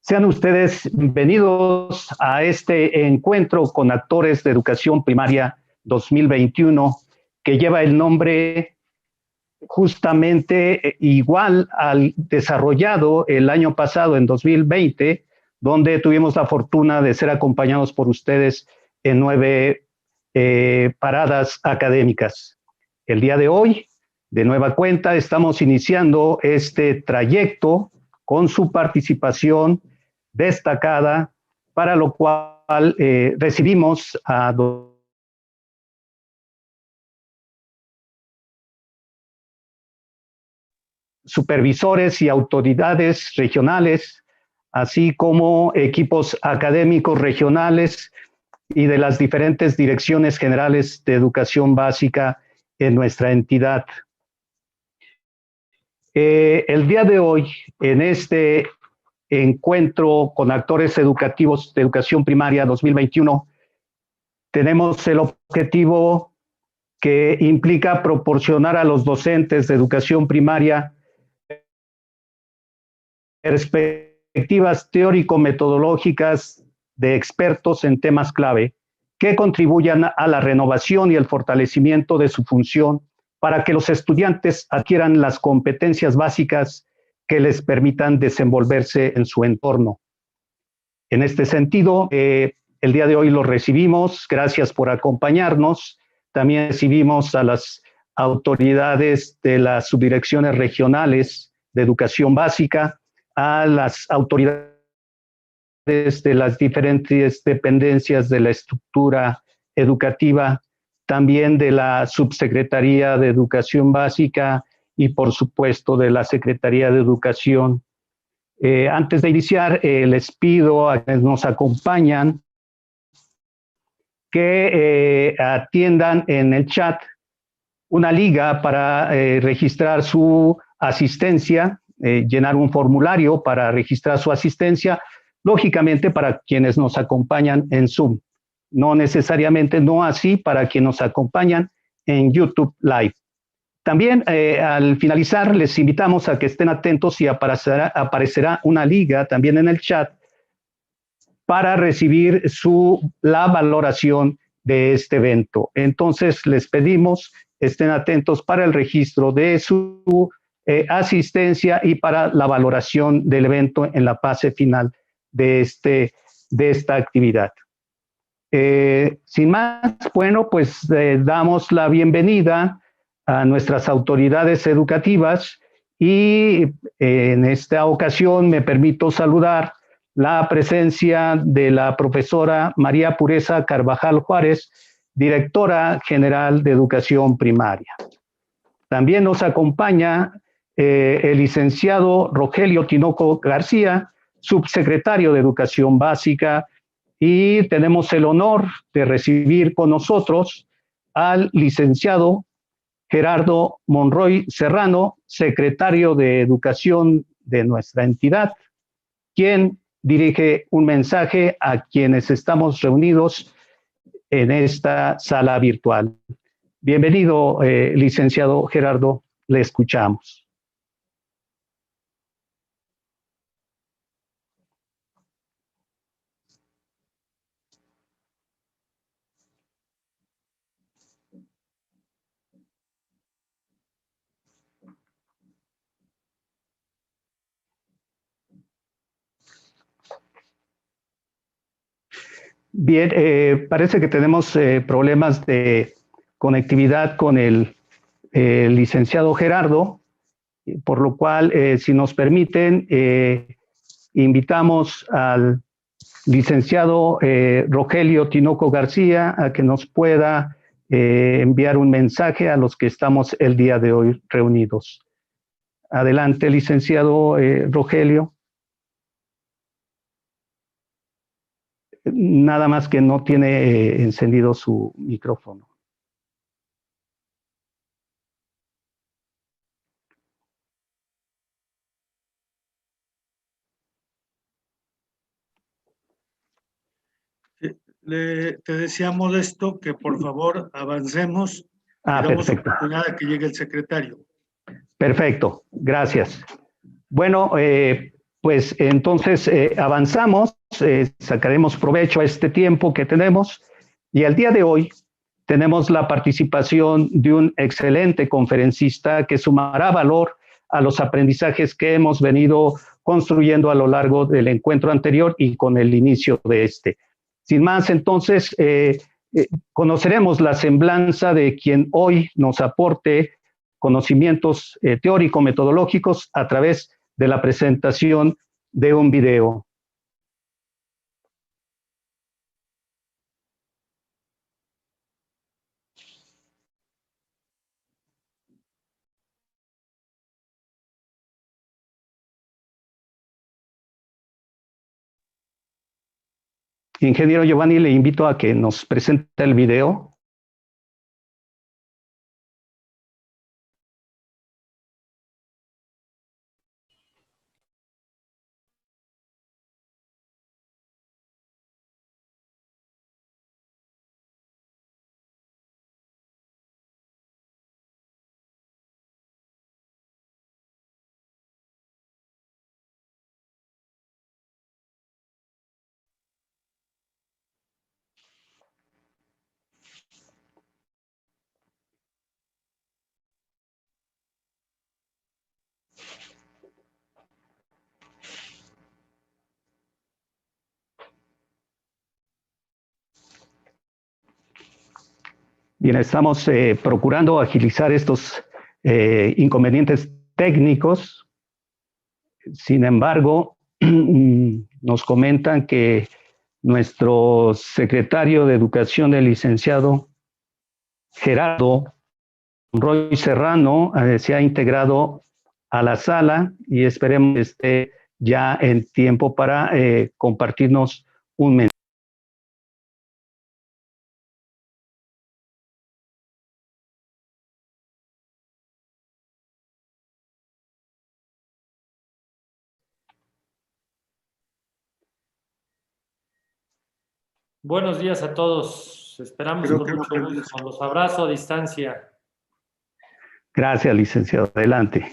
Sean ustedes bienvenidos a este encuentro con actores de educación primaria 2021, que lleva el nombre justamente igual al desarrollado el año pasado, en 2020, donde tuvimos la fortuna de ser acompañados por ustedes en 9 paradas académicas. El día de hoy, de nueva cuenta, estamos iniciando este trayecto con su participación destacada, para lo cual recibimos a supervisores y autoridades regionales, así como equipos académicos regionales y de las diferentes direcciones generales de educación básica en nuestra entidad. El día de hoy, en este encuentro con actores educativos de educación primaria 2021, tenemos el objetivo que implica proporcionar a los docentes de educación primaria perspectivas teórico-metodológicas de expertos en temas clave que contribuyan a la renovación y el fortalecimiento de su función para que los estudiantes adquieran las competencias básicas que les permitan desenvolverse en su entorno. En este sentido, el día de hoy los recibimos, gracias por acompañarnos. También recibimos a las autoridades de las subdirecciones regionales de educación básica, a las autoridades de las diferentes dependencias de la estructura educativa, también de la Subsecretaría de Educación Básica y, por supuesto, de la Secretaría de Educación. Antes de iniciar, les pido a quienes nos acompañan que atiendan en el chat una liga para registrar su asistencia, llenar un formulario para registrar su asistencia, lógicamente para quienes nos acompañan en Zoom, no necesariamente, no así para quienes nos acompañan en YouTube Live. También al finalizar les invitamos a que estén atentos y aparecerá una liga también en el chat para recibir la valoración de este evento. Entonces les pedimos estén atentos para el registro de su asistencia y para la valoración del evento en la fase final de esta actividad. Sin más, bueno, pues damos la bienvenida a nuestras autoridades educativas y en esta ocasión me permito saludar la presencia de la profesora María Pureza Carvajal Juárez, directora general de educación primaria. También nos acompaña el licenciado Rogelio Tinoco García, subsecretario de Educación Básica, y tenemos el honor de recibir con nosotros al licenciado Gerardo Monroy Serrano, secretario de Educación de nuestra entidad, quien dirige un mensaje a quienes estamos reunidos en esta sala virtual. Bienvenido, licenciado Gerardo, le escuchamos. Bien, parece que tenemos problemas de conectividad con el licenciado Gerardo, por lo cual, si nos permiten, invitamos al licenciado Rogelio Tinoco García a que nos pueda enviar un mensaje a los que estamos el día de hoy reunidos. Adelante, licenciado Rogelio. Nada más que no tiene encendido su micrófono. Te decía Modesto que por favor avancemos y damos oportunidad a que llegue el secretario. Perfecto, gracias. Bueno, pues entonces avanzamos, sacaremos provecho a este tiempo que tenemos y al día de hoy tenemos la participación de un excelente conferencista que sumará valor a los aprendizajes que hemos venido construyendo a lo largo del encuentro anterior y con el inicio de este. Sin más, entonces, conoceremos la semblanza de quien hoy nos aporte conocimientos teórico-metodológicos a través de la presentación de un video. Ingeniero Giovanni, le invito a que nos presente el video. Bien, estamos procurando agilizar estos inconvenientes técnicos. Sin embargo, nos comentan que nuestro secretario de Educación, el licenciado Gerardo Roy Serrano, se ha integrado a la sala y esperemos que esté ya en tiempo para compartirnos un mensaje. Buenos días a todos. Esperamos con mucho gusto. Los abrazo a distancia. Gracias, licenciado. Adelante.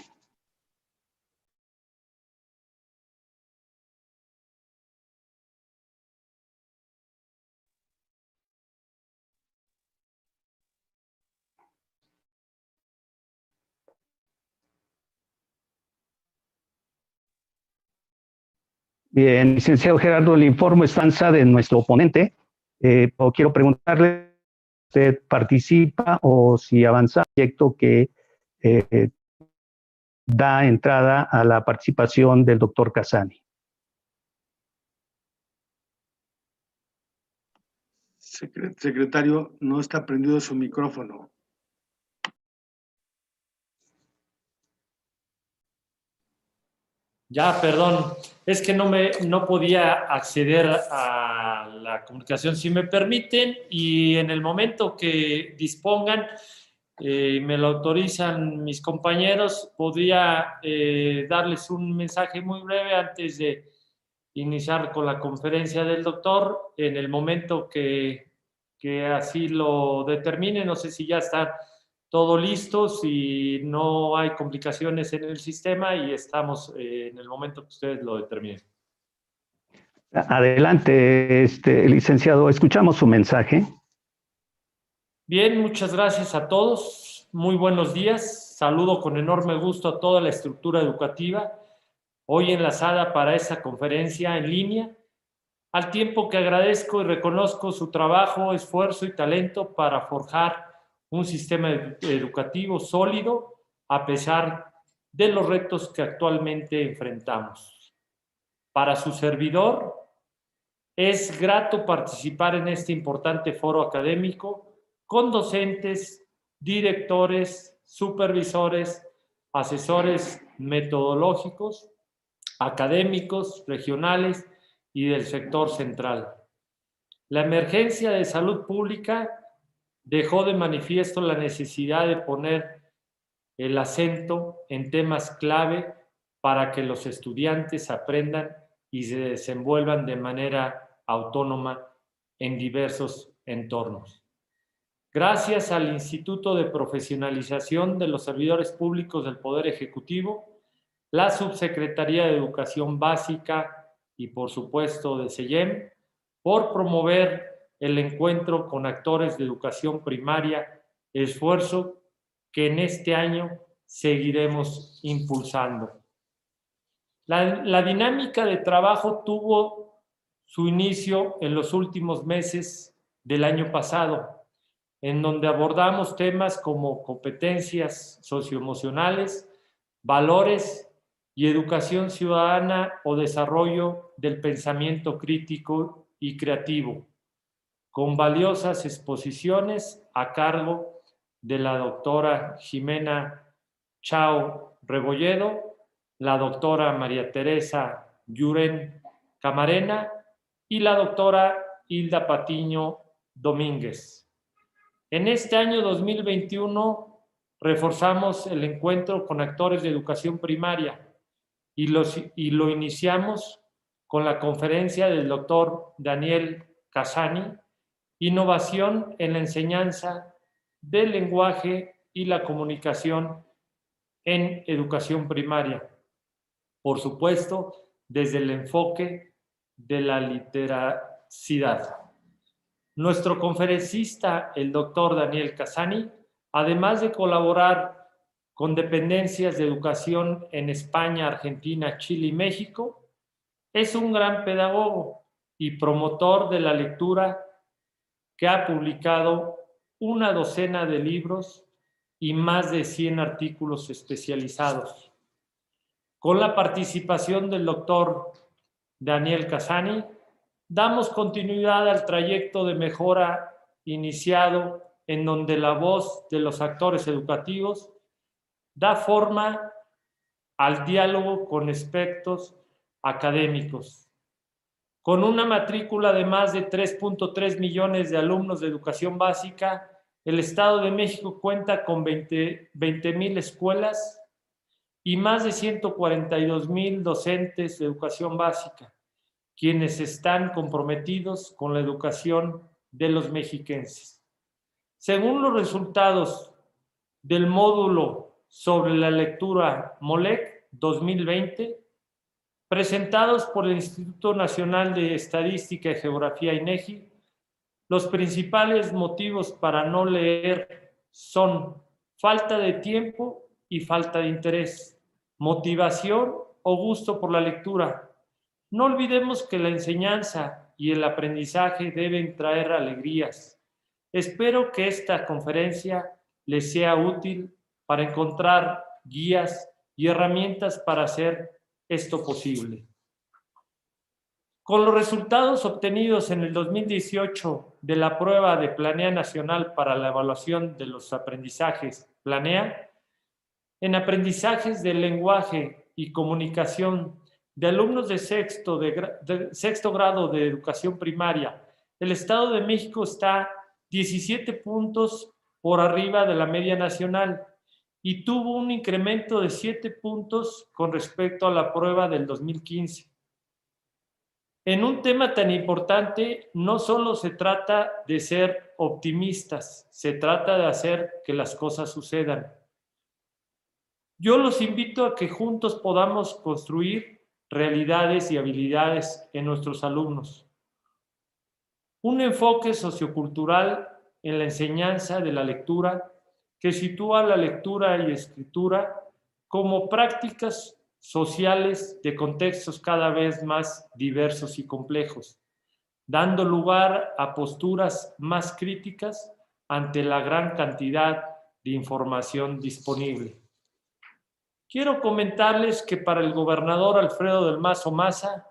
Bien, licenciado Gerardo, el informe estanza de nuestro ponente. Quiero preguntarle si usted participa o si avanza el proyecto que da entrada a la participación del doctor Casani. Secretario, no está prendido su micrófono. Ya, perdón, es que no podía acceder a la comunicación. Si me permiten, y en el momento que dispongan, me lo autorizan mis compañeros, podría darles un mensaje muy breve antes de iniciar con la conferencia del doctor. En el momento que así lo determine, no sé si ya está todo listo, si no hay complicaciones en el sistema y estamos en el momento que ustedes lo determinen. Adelante, licenciado, escuchamos su mensaje. Bien, muchas gracias a todos. Muy buenos días. Saludo con enorme gusto a toda la estructura educativa, hoy enlazada para esta conferencia en línea, al tiempo que agradezco y reconozco su trabajo, esfuerzo y talento para forjar un sistema educativo sólido a pesar de los retos que actualmente enfrentamos. Para su servidor, es grato participar en este importante foro académico con docentes, directores, supervisores, asesores metodológicos, académicos, regionales y del sector central. La emergencia de salud pública dejó de manifiesto la necesidad de poner el acento en temas clave para que los estudiantes aprendan y se desenvuelvan de manera autónoma en diversos entornos. Gracias al Instituto de Profesionalización de los Servidores Públicos del Poder Ejecutivo, la Subsecretaría de Educación Básica y, por supuesto, de CEYEM, por promover el encuentro con actores de educación primaria, esfuerzo que en este año seguiremos impulsando. La dinámica de trabajo tuvo su inicio en los últimos meses del año pasado, en donde abordamos temas como competencias socioemocionales, valores y educación ciudadana o desarrollo del pensamiento crítico y creativo, con valiosas exposiciones a cargo de la doctora Jimena Chao Rebolledo, la doctora María Teresa Yuren Camarena y la doctora Hilda Patiño Domínguez. En este año 2021 reforzamos el encuentro con actores de educación primaria y lo iniciamos con la conferencia del doctor Daniel Casani, Innovación en la enseñanza del lenguaje y la comunicación en educación primaria. Por supuesto, desde el enfoque de la literacidad. Nuestro conferencista, el doctor Daniel Casani, además de colaborar con dependencias de educación en España, Argentina, Chile y México, es un gran pedagogo y promotor de la lectura que ha publicado una docena de libros y más de 100 artículos especializados. Con la participación del doctor Daniel Casani, damos continuidad al trayecto de mejora iniciado en donde la voz de los actores educativos da forma al diálogo con expertos académicos. Con una matrícula de más de 3.3 millones de alumnos de educación básica, el Estado de México cuenta con 20,000 escuelas y más de 142,000 docentes de educación básica, quienes están comprometidos con la educación de los mexiquenses. Según los resultados del módulo sobre la lectura MOLEC 2020, presentados por el Instituto Nacional de Estadística y Geografía INEGI, los principales motivos para no leer son falta de tiempo y falta de interés, motivación o gusto por la lectura. No olvidemos que la enseñanza y el aprendizaje deben traer alegrías. Espero que esta conferencia les sea útil para encontrar guías y herramientas para hacer esto posible. Con los resultados obtenidos en el 2018 de la prueba de Planea Nacional para la Evaluación de los Aprendizajes, Planea, en aprendizajes del lenguaje y comunicación de alumnos de sexto grado de educación primaria, el Estado de México está 17 puntos por arriba de la media nacional y tuvo un incremento de 7 puntos con respecto a la prueba del 2015. En un tema tan importante, no solo se trata de ser optimistas, se trata de hacer que las cosas sucedan. Yo los invito a que juntos podamos construir realidades y habilidades en nuestros alumnos. Un enfoque sociocultural en la enseñanza de la lectura que sitúa la lectura y escritura como prácticas sociales de contextos cada vez más diversos y complejos, dando lugar a posturas más críticas ante la gran cantidad de información disponible. Quiero comentarles que para el gobernador Alfredo del Mazo Maza,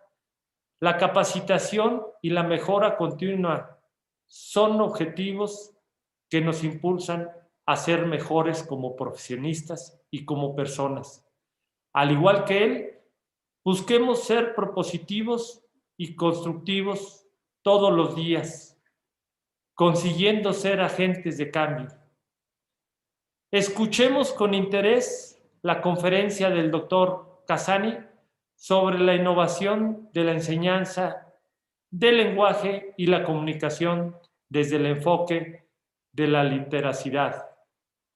la capacitación y la mejora continua son objetivos que nos impulsan a ser mejores como profesionistas y como personas. Al igual que él, busquemos ser propositivos y constructivos todos los días, consiguiendo ser agentes de cambio. Escuchemos con interés la conferencia del doctor Casani sobre la innovación de la enseñanza del lenguaje y la comunicación desde el enfoque de la literacidad.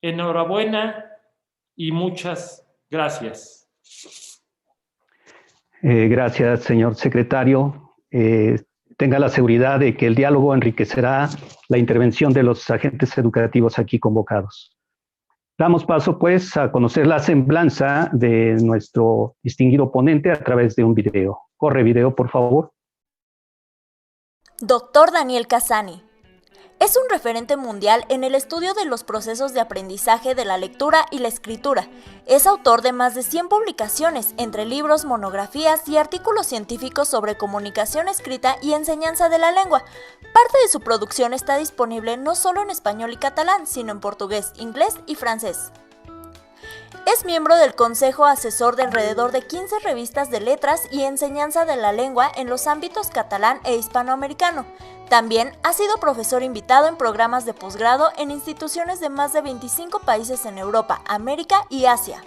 Enhorabuena y muchas gracias. Gracias, señor secretario. Tenga la seguridad de que el diálogo enriquecerá la intervención de los agentes educativos aquí convocados. Damos paso, pues, a conocer la semblanza de nuestro distinguido ponente a través de un video. Corre video, por favor. Doctor Daniel Cassani. Es un referente mundial en el estudio de los procesos de aprendizaje de la lectura y la escritura. Es autor de más de 100 publicaciones, entre libros, monografías y artículos científicos sobre comunicación escrita y enseñanza de la lengua. Parte de su producción está disponible no solo en español y catalán, sino en portugués, inglés y francés. Es miembro del Consejo Asesor de alrededor de 15 revistas de letras y enseñanza de la lengua en los ámbitos catalán e hispanoamericano. También ha sido profesor invitado en programas de posgrado en instituciones de más de 25 países en Europa, América y Asia.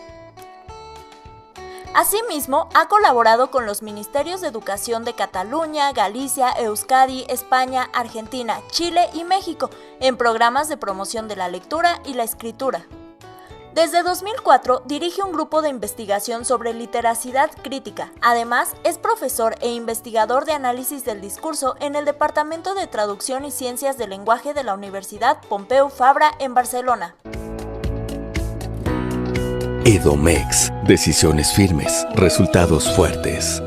Asimismo, ha colaborado con los Ministerios de Educación de Cataluña, Galicia, Euskadi, España, Argentina, Chile y México en programas de promoción de la lectura y la escritura. Desde 2004 dirige un grupo de investigación sobre literacidad crítica. Además, es profesor e investigador de análisis del discurso en el Departamento de Traducción y Ciencias del Lenguaje de la Universidad Pompeu Fabra en Barcelona. Edomex. Decisiones firmes, resultados fuertes.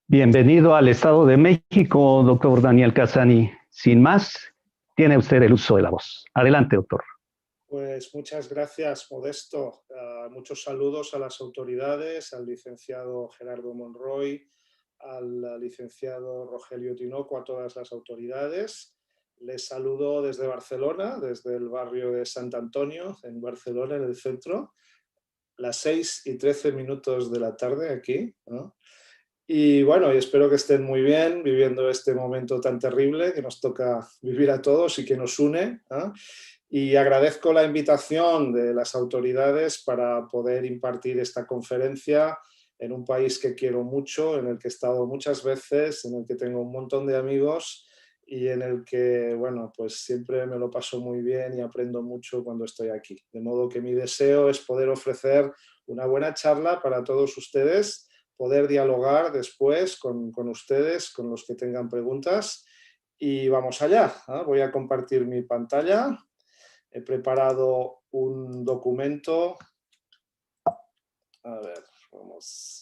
Bienvenido al Estado de México, doctor Daniel Cassani. Sin más, tiene usted el uso de la voz. Adelante, doctor. Pues muchas gracias, Modesto. Muchos saludos a las autoridades, al licenciado Gerardo Monroy, al licenciado Rogelio Tinoco, a todas las autoridades. Les saludo desde Barcelona, desde el barrio de Sant Antonio, en Barcelona, en el centro. Las 6:13 de la tarde aquí, ¿no? Y bueno, y espero que estén muy bien viviendo este momento tan terrible que nos toca vivir a todos y que nos une, ¿no? Y agradezco la invitación de las autoridades para poder impartir esta conferencia en un país que quiero mucho, en el que he estado muchas veces, en el que tengo un montón de amigos y en el que, bueno, pues siempre me lo paso muy bien y aprendo mucho cuando estoy aquí. De modo que mi deseo es poder ofrecer una buena charla para todos ustedes, poder dialogar después con ustedes, con los que tengan preguntas. Y vamos allá, ¿eh? Voy a compartir mi pantalla. He preparado un documento. A ver, vamos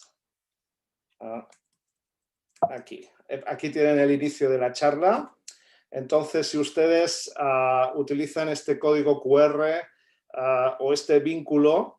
aquí. Aquí tienen el inicio de la charla. Entonces, si ustedes utilizan este código QR o este vínculo,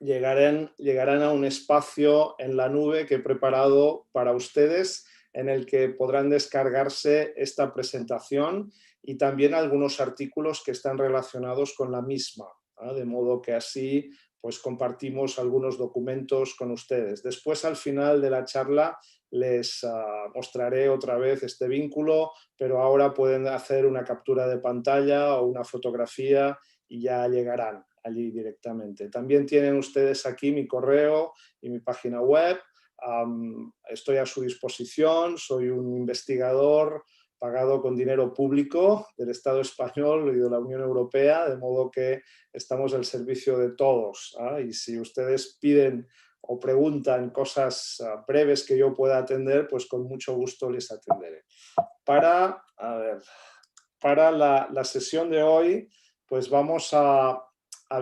llegarán a un espacio en la nube que he preparado para ustedes en el que podrán descargarse esta presentación y también algunos artículos que están relacionados con la misma, ¿eh? De modo que así pues compartimos algunos documentos con ustedes. Después, al final de la charla, les mostraré otra vez este vínculo, pero ahora pueden hacer una captura de pantalla o una fotografía y ya llegarán allí directamente. También tienen ustedes aquí mi correo y mi página web. Estoy a su disposición, soy un investigador pagado con dinero público del Estado español y de la Unión Europea, de modo que estamos al servicio de todos, ¿eh? Y si ustedes piden o preguntan cosas breves que yo pueda atender, pues con mucho gusto les atenderé. Para la sesión de hoy, pues vamos a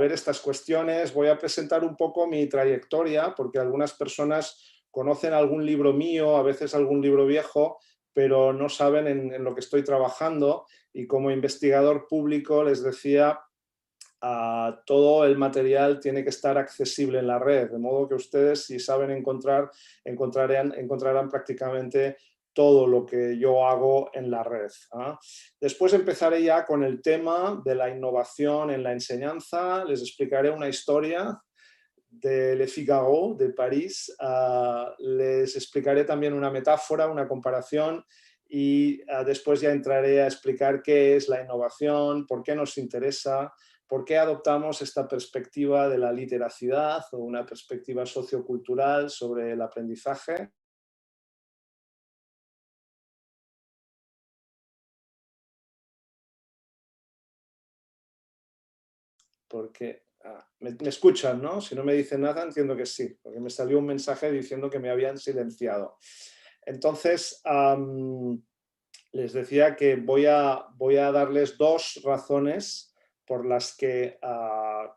ver estas cuestiones. Voy a presentar un poco mi trayectoria, porque algunas personas conocen algún libro mío, a veces algún libro viejo, pero no saben en lo que estoy trabajando, y como investigador público les decía, todo el material tiene que estar accesible en la red, de modo que ustedes, si saben encontrarán prácticamente todo lo que yo hago en la red. Después empezaré ya con el tema de la innovación en la enseñanza. Les explicaré una historia de Le Figaro, de París. Les explicaré también una metáfora, una comparación, y después ya entraré a explicar qué es la innovación, por qué nos interesa, por qué adoptamos esta perspectiva de la literacidad o una perspectiva sociocultural sobre el aprendizaje. Porque Me escuchan, ¿no? Si no me dicen nada, entiendo que sí, porque me salió un mensaje diciendo que me habían silenciado. Entonces, les decía que voy a darles 2 razones por las que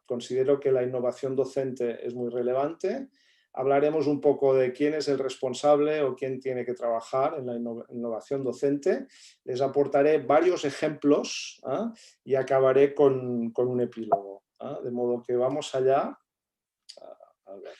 considero que la innovación docente es muy relevante. Hablaremos un poco de quién es el responsable o quién tiene que trabajar en la innovación docente. Les aportaré varios ejemplos y acabaré con un epílogo. De modo que vamos allá. A ver.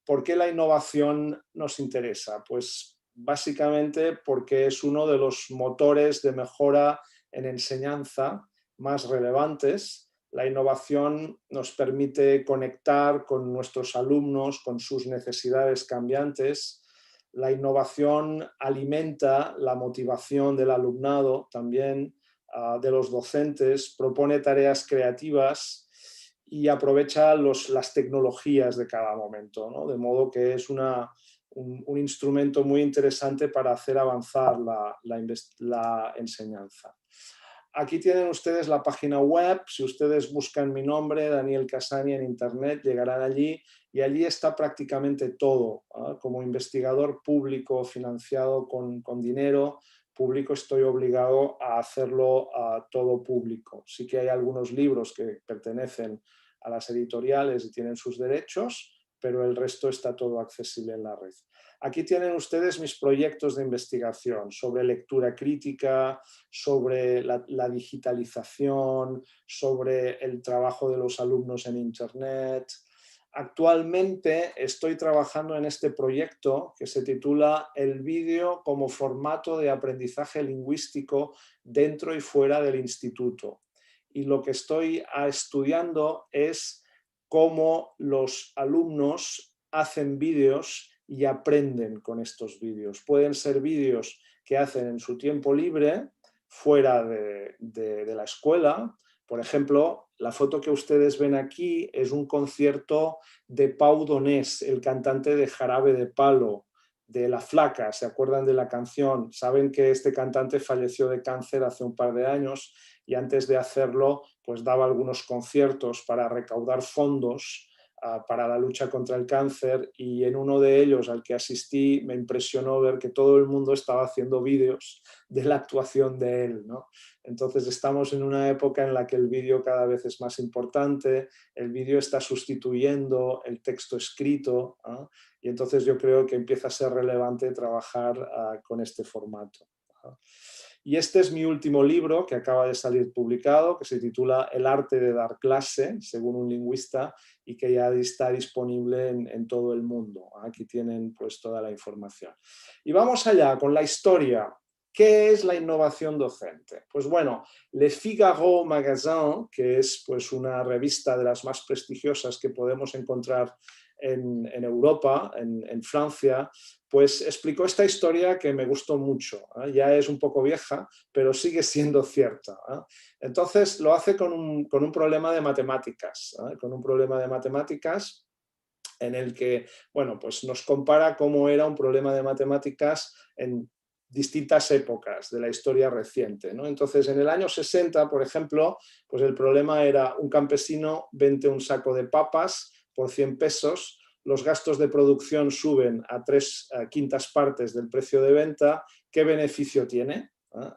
¿Por qué la innovación nos interesa? Pues básicamente porque es uno de los motores de mejora en enseñanza más relevantes. La innovación nos permite conectar con nuestros alumnos, con sus necesidades cambiantes. La innovación alimenta la motivación del alumnado, también de los docentes, propone tareas creativas y aprovecha las tecnologías de cada momento, ¿no? De modo que es un instrumento muy interesante para hacer avanzar la enseñanza. Aquí tienen ustedes la página web. Si ustedes buscan mi nombre, Daniel Cassany, en internet, llegarán allí y allí está prácticamente todo. Como investigador público financiado con dinero público, estoy obligado a hacerlo todo público. Sí que hay algunos libros que pertenecen a las editoriales y tienen sus derechos, pero el resto está todo accesible en la red. Aquí tienen ustedes mis proyectos de investigación sobre lectura crítica, sobre la digitalización, sobre el trabajo de los alumnos en Internet. Actualmente estoy trabajando en este proyecto que se titula El vídeo como formato de aprendizaje lingüístico dentro y fuera del instituto. Y lo que estoy estudiando es cómo los alumnos hacen vídeos y aprenden con estos vídeos. Pueden ser vídeos que hacen en su tiempo libre, fuera de la escuela. Por ejemplo, la foto que ustedes ven aquí es un concierto de Pau Donés, el cantante de Jarabe de Palo, de La Flaca. ¿Se acuerdan de la canción? Saben que este cantante falleció de cáncer hace un par de años y antes de hacerlo, pues daba algunos conciertos para recaudar fondos para la lucha contra el cáncer, y en uno de ellos al que asistí me impresionó ver que todo el mundo estaba haciendo vídeos de la actuación de él, ¿no? Entonces estamos en una época en la que el vídeo cada vez es más importante, el vídeo está sustituyendo el texto escrito, y entonces yo creo que empieza a ser relevante trabajar con este formato. Y este es mi último libro que acaba de salir publicado, que se titula El arte de dar clase, según un lingüista, y que ya está disponible en todo el mundo. Aquí tienen pues toda la información. Y vamos allá con la historia. ¿Qué es la innovación docente? Pues bueno, Le Figaro Magazine, que es pues una revista de las más prestigiosas que podemos encontrar en Europa, en Francia, pues explicó esta historia que me gustó mucho. Ya es un poco vieja, pero sigue siendo cierta. Entonces lo hace con un problema de matemáticas, con un problema de matemáticas en el que, bueno, pues nos compara cómo era un problema de matemáticas en distintas épocas de la historia reciente, ¿no? Entonces, en el año 60, por ejemplo, pues el problema era: un campesino vende un saco de papas por 100 pesos, los gastos de producción suben a 3/5 partes del precio de venta, ¿qué beneficio tiene?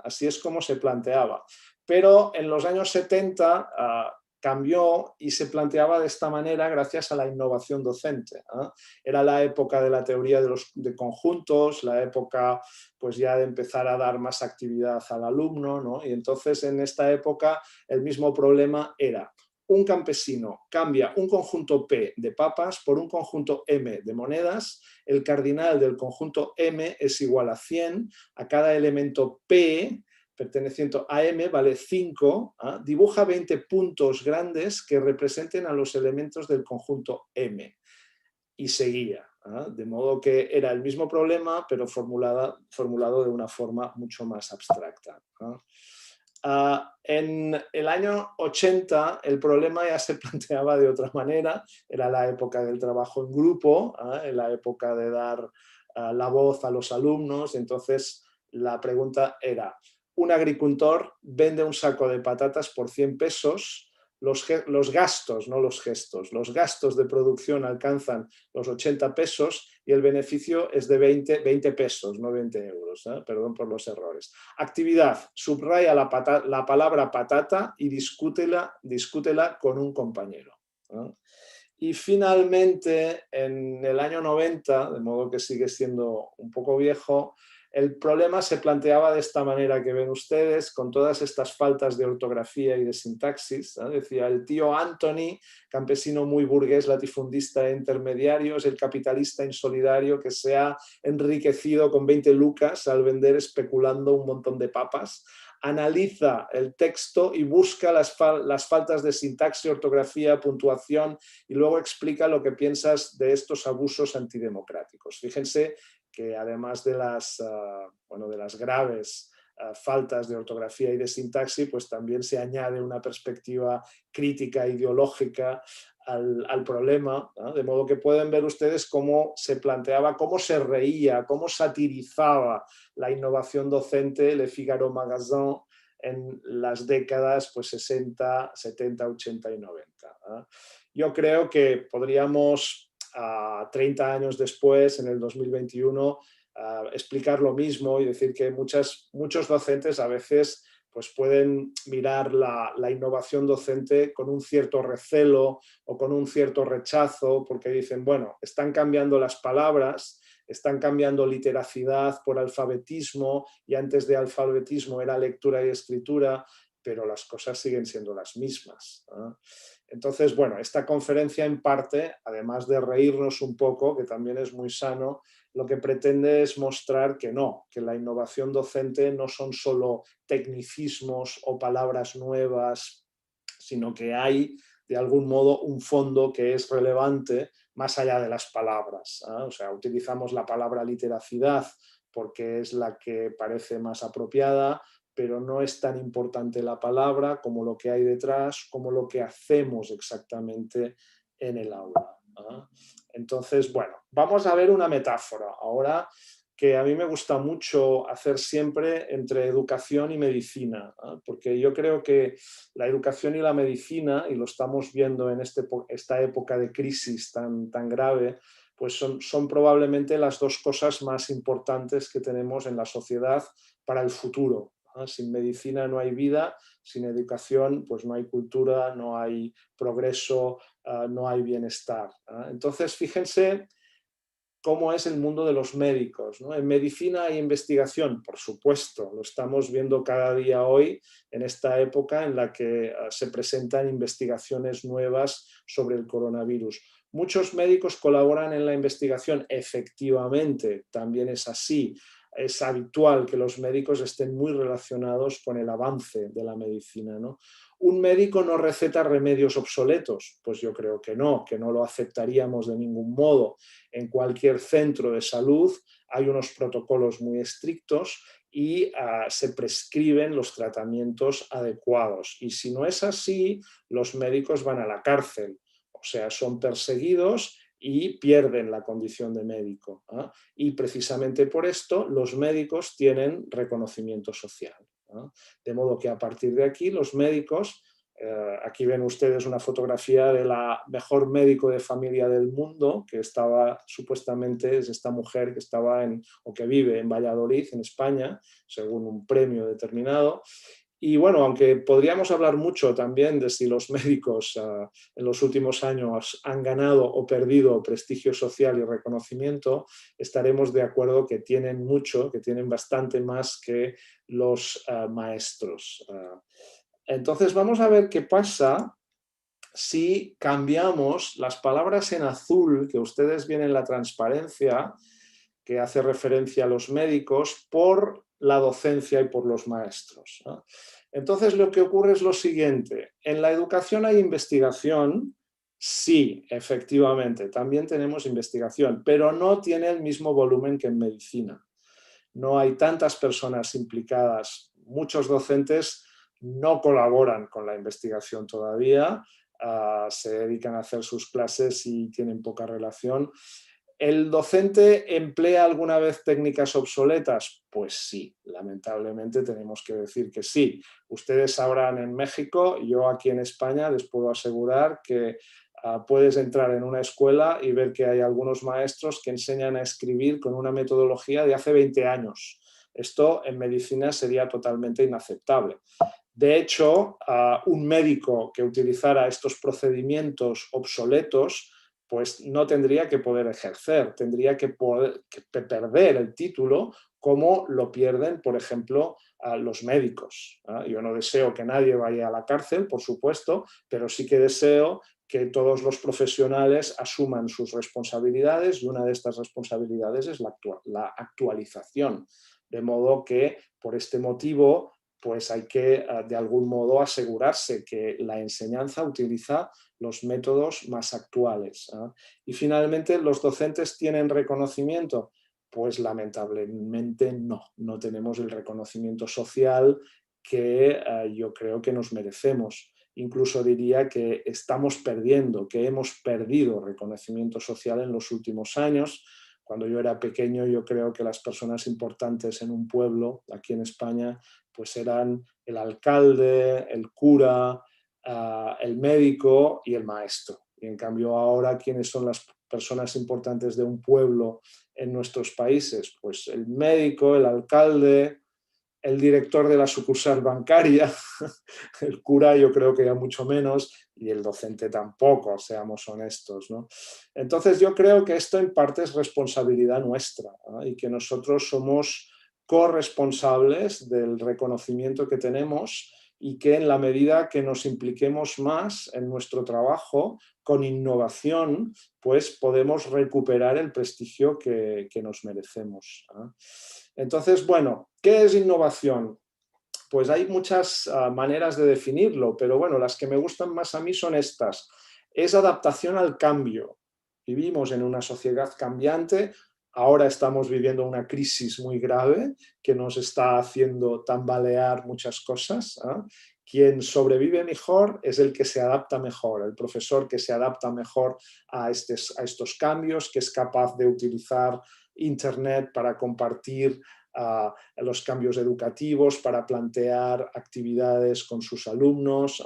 Así es como se planteaba. Pero en los años 70 cambió y se planteaba de esta manera gracias a la innovación docente. Era la época de la teoría de conjuntos, la época pues ya de empezar a dar más actividad al alumno, ¿no? Y entonces en esta época el mismo problema era: un campesino cambia un conjunto P de papas por un conjunto M de monedas, el cardinal del conjunto M es igual a 100, a cada elemento P perteneciente a M vale 5, dibuja 20 puntos grandes que representen a los elementos del conjunto M. Y seguía, de modo que era el mismo problema, pero formulado de una forma mucho más abstracta. En el año 80 el problema ya se planteaba de otra manera, era la época del trabajo en grupo, en la época de dar la voz a los alumnos. Entonces la pregunta era: un agricultor vende un saco de patatas por 100 pesos, los gastos, no los gestos, los gastos de producción alcanzan los 80 pesos y el beneficio es de 20 pesos, no 20 euros, perdón por los errores. Actividad, subraya la palabra patata y discútela con un compañero. Y finalmente, en el año 90, de modo que sigue siendo un poco viejo, el problema se planteaba de esta manera que ven ustedes, con todas estas faltas de ortografía y de sintaxis. Decía, el tío Anthony, campesino muy burgués, latifundista e intermediario, es el capitalista insolidario que se ha enriquecido con 20 lucas al vender especulando un montón de papas. Analiza el texto y busca las faltas de sintaxis, ortografía, puntuación y luego explica lo que piensas de estos abusos antidemocráticos. Fíjense que además de las graves faltas de ortografía y de sintaxis, pues también se añade una perspectiva crítica, ideológica al problema, ¿no? De modo que pueden ver ustedes cómo se planteaba, cómo se reía, cómo satirizaba la innovación docente Le Figaro Magazine en las décadas pues, 60, 70, 80 y 90. ¿no? Yo creo que podríamos, 30 años después, en el 2021, explicar lo mismo y decir que muchos docentes a veces pues pueden mirar la innovación docente con un cierto recelo o con un cierto rechazo, porque dicen, bueno, están cambiando las palabras, están cambiando literacidad por alfabetismo, y antes de alfabetismo era lectura y escritura, pero las cosas siguen siendo las mismas, ¿no? Entonces, bueno, esta conferencia en parte, además de reírnos un poco, que también es muy sano, lo que pretende es mostrar que no, que la innovación docente no son solo tecnicismos o palabras nuevas, sino que hay de algún modo un fondo que es relevante más allá de las palabras, ¿eh? O sea, utilizamos la palabra literacidad porque es la que parece más apropiada, pero no es tan importante la palabra como lo que hay detrás, como lo que hacemos exactamente en el aula, ¿eh? Entonces, bueno, vamos a ver una metáfora ahora que a mí me gusta mucho hacer siempre entre educación y medicina, ¿eh? Porque yo creo que la educación y la medicina, y lo estamos viendo en esta época de crisis tan grave, pues son probablemente las dos cosas más importantes que tenemos en la sociedad para el futuro. Sin medicina no hay vida, sin educación pues no hay cultura, no hay progreso, no hay bienestar. Entonces, fíjense cómo es el mundo de los médicos, ¿no? En medicina hay investigación, por supuesto, lo estamos viendo cada día hoy en esta época en la que se presentan investigaciones nuevas sobre el coronavirus. Muchos médicos colaboran en la investigación, efectivamente, también es así. Es habitual que los médicos estén muy relacionados con el avance de la medicina, ¿no? ¿Un médico no receta remedios obsoletos? Pues yo creo que no lo aceptaríamos de ningún modo. En cualquier centro de salud hay unos protocolos muy estrictos y se prescriben los tratamientos adecuados. Y si no es así, los médicos van a la cárcel. O sea, son perseguidos y pierden la condición de médico, ¿eh? Y precisamente por esto los médicos tienen reconocimiento social, ¿eh? De modo que a partir de aquí los médicos, aquí ven ustedes una fotografía de la mejor médico de familia del mundo, que estaba supuestamente, es esta mujer que estaba que vive en Valladolid, en España, según un premio determinado. Y bueno, aunque podríamos hablar mucho también de si los médicos en los últimos años han ganado o perdido prestigio social y reconocimiento, estaremos de acuerdo que tienen mucho, que tienen bastante más que los maestros. Entonces vamos a ver qué pasa si cambiamos las palabras en azul, que ustedes ven en la transparencia, que hace referencia a los médicos, por la docencia y por los maestros, ¿no? Entonces lo que ocurre es lo siguiente: en la educación hay investigación, sí, efectivamente, también tenemos investigación, pero no tiene el mismo volumen que en medicina. No hay tantas personas implicadas, muchos docentes no colaboran con la investigación todavía, se dedican a hacer sus clases y tienen poca relación. ¿El docente emplea alguna vez técnicas obsoletas? Pues sí, lamentablemente tenemos que decir que sí. Ustedes sabrán en México, yo aquí en España les puedo asegurar que puedes entrar en una escuela y ver que hay algunos maestros que enseñan a escribir con una metodología de hace 20 años. Esto en medicina sería totalmente inaceptable. De hecho, un médico que utilizara estos procedimientos obsoletos pues no tendría que poder ejercer, tendría que perder el título como lo pierden, por ejemplo, los médicos. Yo no deseo que nadie vaya a la cárcel, por supuesto, pero sí que deseo que todos los profesionales asuman sus responsabilidades y una de estas responsabilidades es la actualización. De modo que, por este motivo, pues hay que, de algún modo, asegurarse que la enseñanza utiliza los métodos más actuales. Y finalmente, ¿los docentes tienen reconocimiento? Pues lamentablemente no tenemos el reconocimiento social que yo creo que nos merecemos. Incluso diría que estamos perdiendo, que hemos perdido reconocimiento social en los últimos años. Cuando yo era pequeño, yo creo que las personas importantes en un pueblo, aquí en España, pues eran el alcalde, el cura, el médico y el maestro. Y en cambio ahora, ¿quiénes son las personas importantes de un pueblo en nuestros países? Pues el médico, el alcalde, el director de la sucursal bancaria, el cura yo creo que ya mucho menos, y el docente tampoco, seamos honestos, ¿no? Entonces yo creo que esto en parte es responsabilidad nuestra, ¿no? Y que nosotros somos corresponsables del reconocimiento que tenemos y que en la medida que nos impliquemos más en nuestro trabajo con innovación, pues podemos recuperar el prestigio que nos merecemos, ¿no? Entonces, bueno, ¿qué es innovación? Pues hay muchas maneras de definirlo, pero bueno, las que me gustan más a mí son estas. Es adaptación al cambio. Vivimos en una sociedad cambiante, ahora estamos viviendo una crisis muy grave que nos está haciendo tambalear muchas cosas. Quien sobrevive mejor es el que se adapta mejor, el profesor que se adapta mejor a estos cambios, que es capaz de utilizar Internet para compartir los cambios educativos, para plantear actividades con sus alumnos.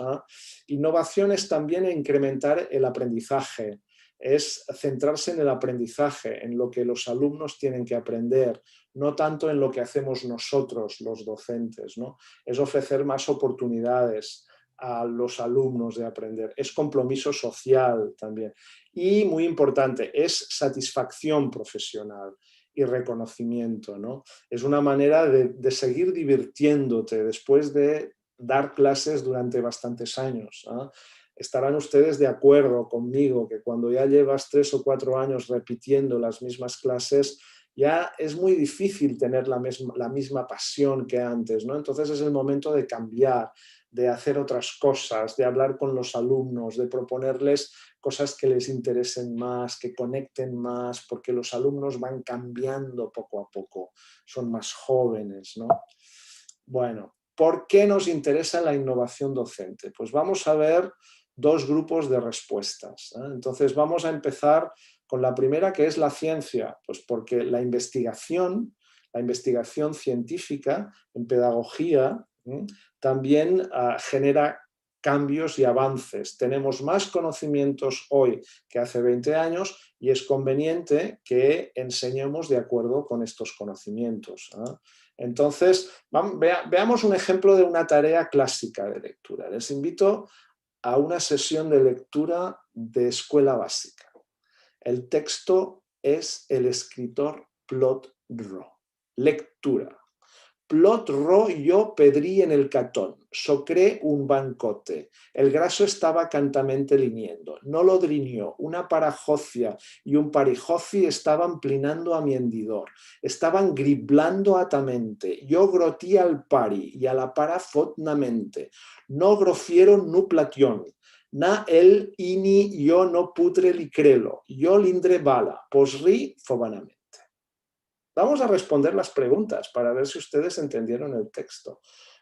Innovación es también incrementar el aprendizaje, es centrarse en el aprendizaje, en lo que los alumnos tienen que aprender, no tanto en lo que hacemos nosotros, los docentes, ¿no? Es ofrecer más oportunidades a los alumnos de aprender, es compromiso social también. Y muy importante, es satisfacción profesional y reconocimiento, ¿no? Es una manera de seguir divirtiéndote después de dar clases durante bastantes años, ¿no? Estarán ustedes de acuerdo conmigo que cuando ya llevas 3 o 4 años repitiendo las mismas clases, ya es muy difícil tener la misma pasión que antes, ¿no? Entonces es el momento de cambiar, de hacer otras cosas, de hablar con los alumnos, de proponerles cosas que les interesen más, que conecten más, porque los alumnos van cambiando poco a poco, son más jóvenes, ¿no? Bueno, ¿por qué nos interesa la innovación docente? Pues vamos a ver 2 grupos de respuestas, ¿eh? Entonces vamos a empezar con la primera, que es la ciencia, pues porque la investigación científica en pedagogía también genera cambios y avances. Tenemos más conocimientos hoy que hace 20 años y es conveniente que enseñemos de acuerdo con estos conocimientos, ¿eh? Entonces, veamos un ejemplo de una tarea clásica de lectura. Les invito a una sesión de lectura de escuela básica. El texto es El escritor Plot-Ro. Lectura. Plot-Ro yo pedrí en el catón, socré un bancote, el graso estaba cantamente liniendo, no lo drinió, una parajocia y un parijoci estaban plinando a mi hendidor, estaban griblando atamente, yo grotí al pari y a la para fotnamente, no grofieron nu platión, na el ini yo no putre licrelo, yo lindre bala, posri fobanamente. Vamos a responder las preguntas para ver si ustedes entendieron el texto.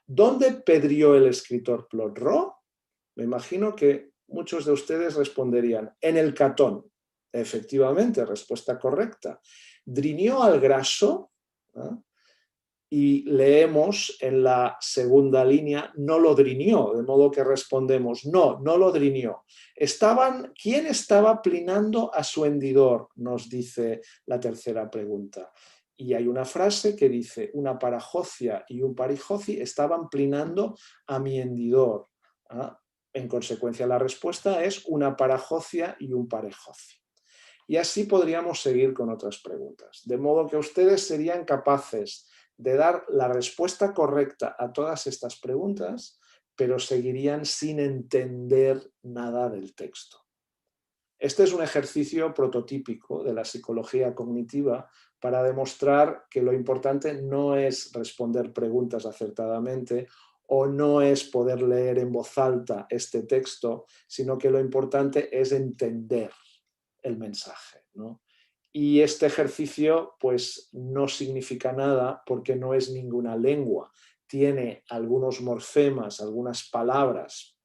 ¿Dónde pedrió el escritor Plot-Ro? Me imagino que muchos de ustedes responderían en el catón. Efectivamente, respuesta correcta. Driñó al graso, y leemos en la segunda línea, no lo driñó, de modo que respondemos, no, no lo driñó. ¿Quién estaba plinando a su hendidor? Nos dice la tercera pregunta. Y hay una frase que dice, una parajocia y un parijoci estaban plinando a mi hendidor. En consecuencia, la respuesta es una parajocia y un parejoci. Y así podríamos seguir con otras preguntas. De modo que ustedes serían capaces de dar la respuesta correcta a todas estas preguntas, pero seguirían sin entender nada del texto. Este es un ejercicio prototípico de la psicología cognitiva para demostrar que lo importante no es responder preguntas acertadamente o no es poder leer en voz alta este texto, sino que lo importante es entender el mensaje, ¿no? Y este ejercicio pues no significa nada porque no es ninguna lengua. Tiene algunos morfemas, algunas palabras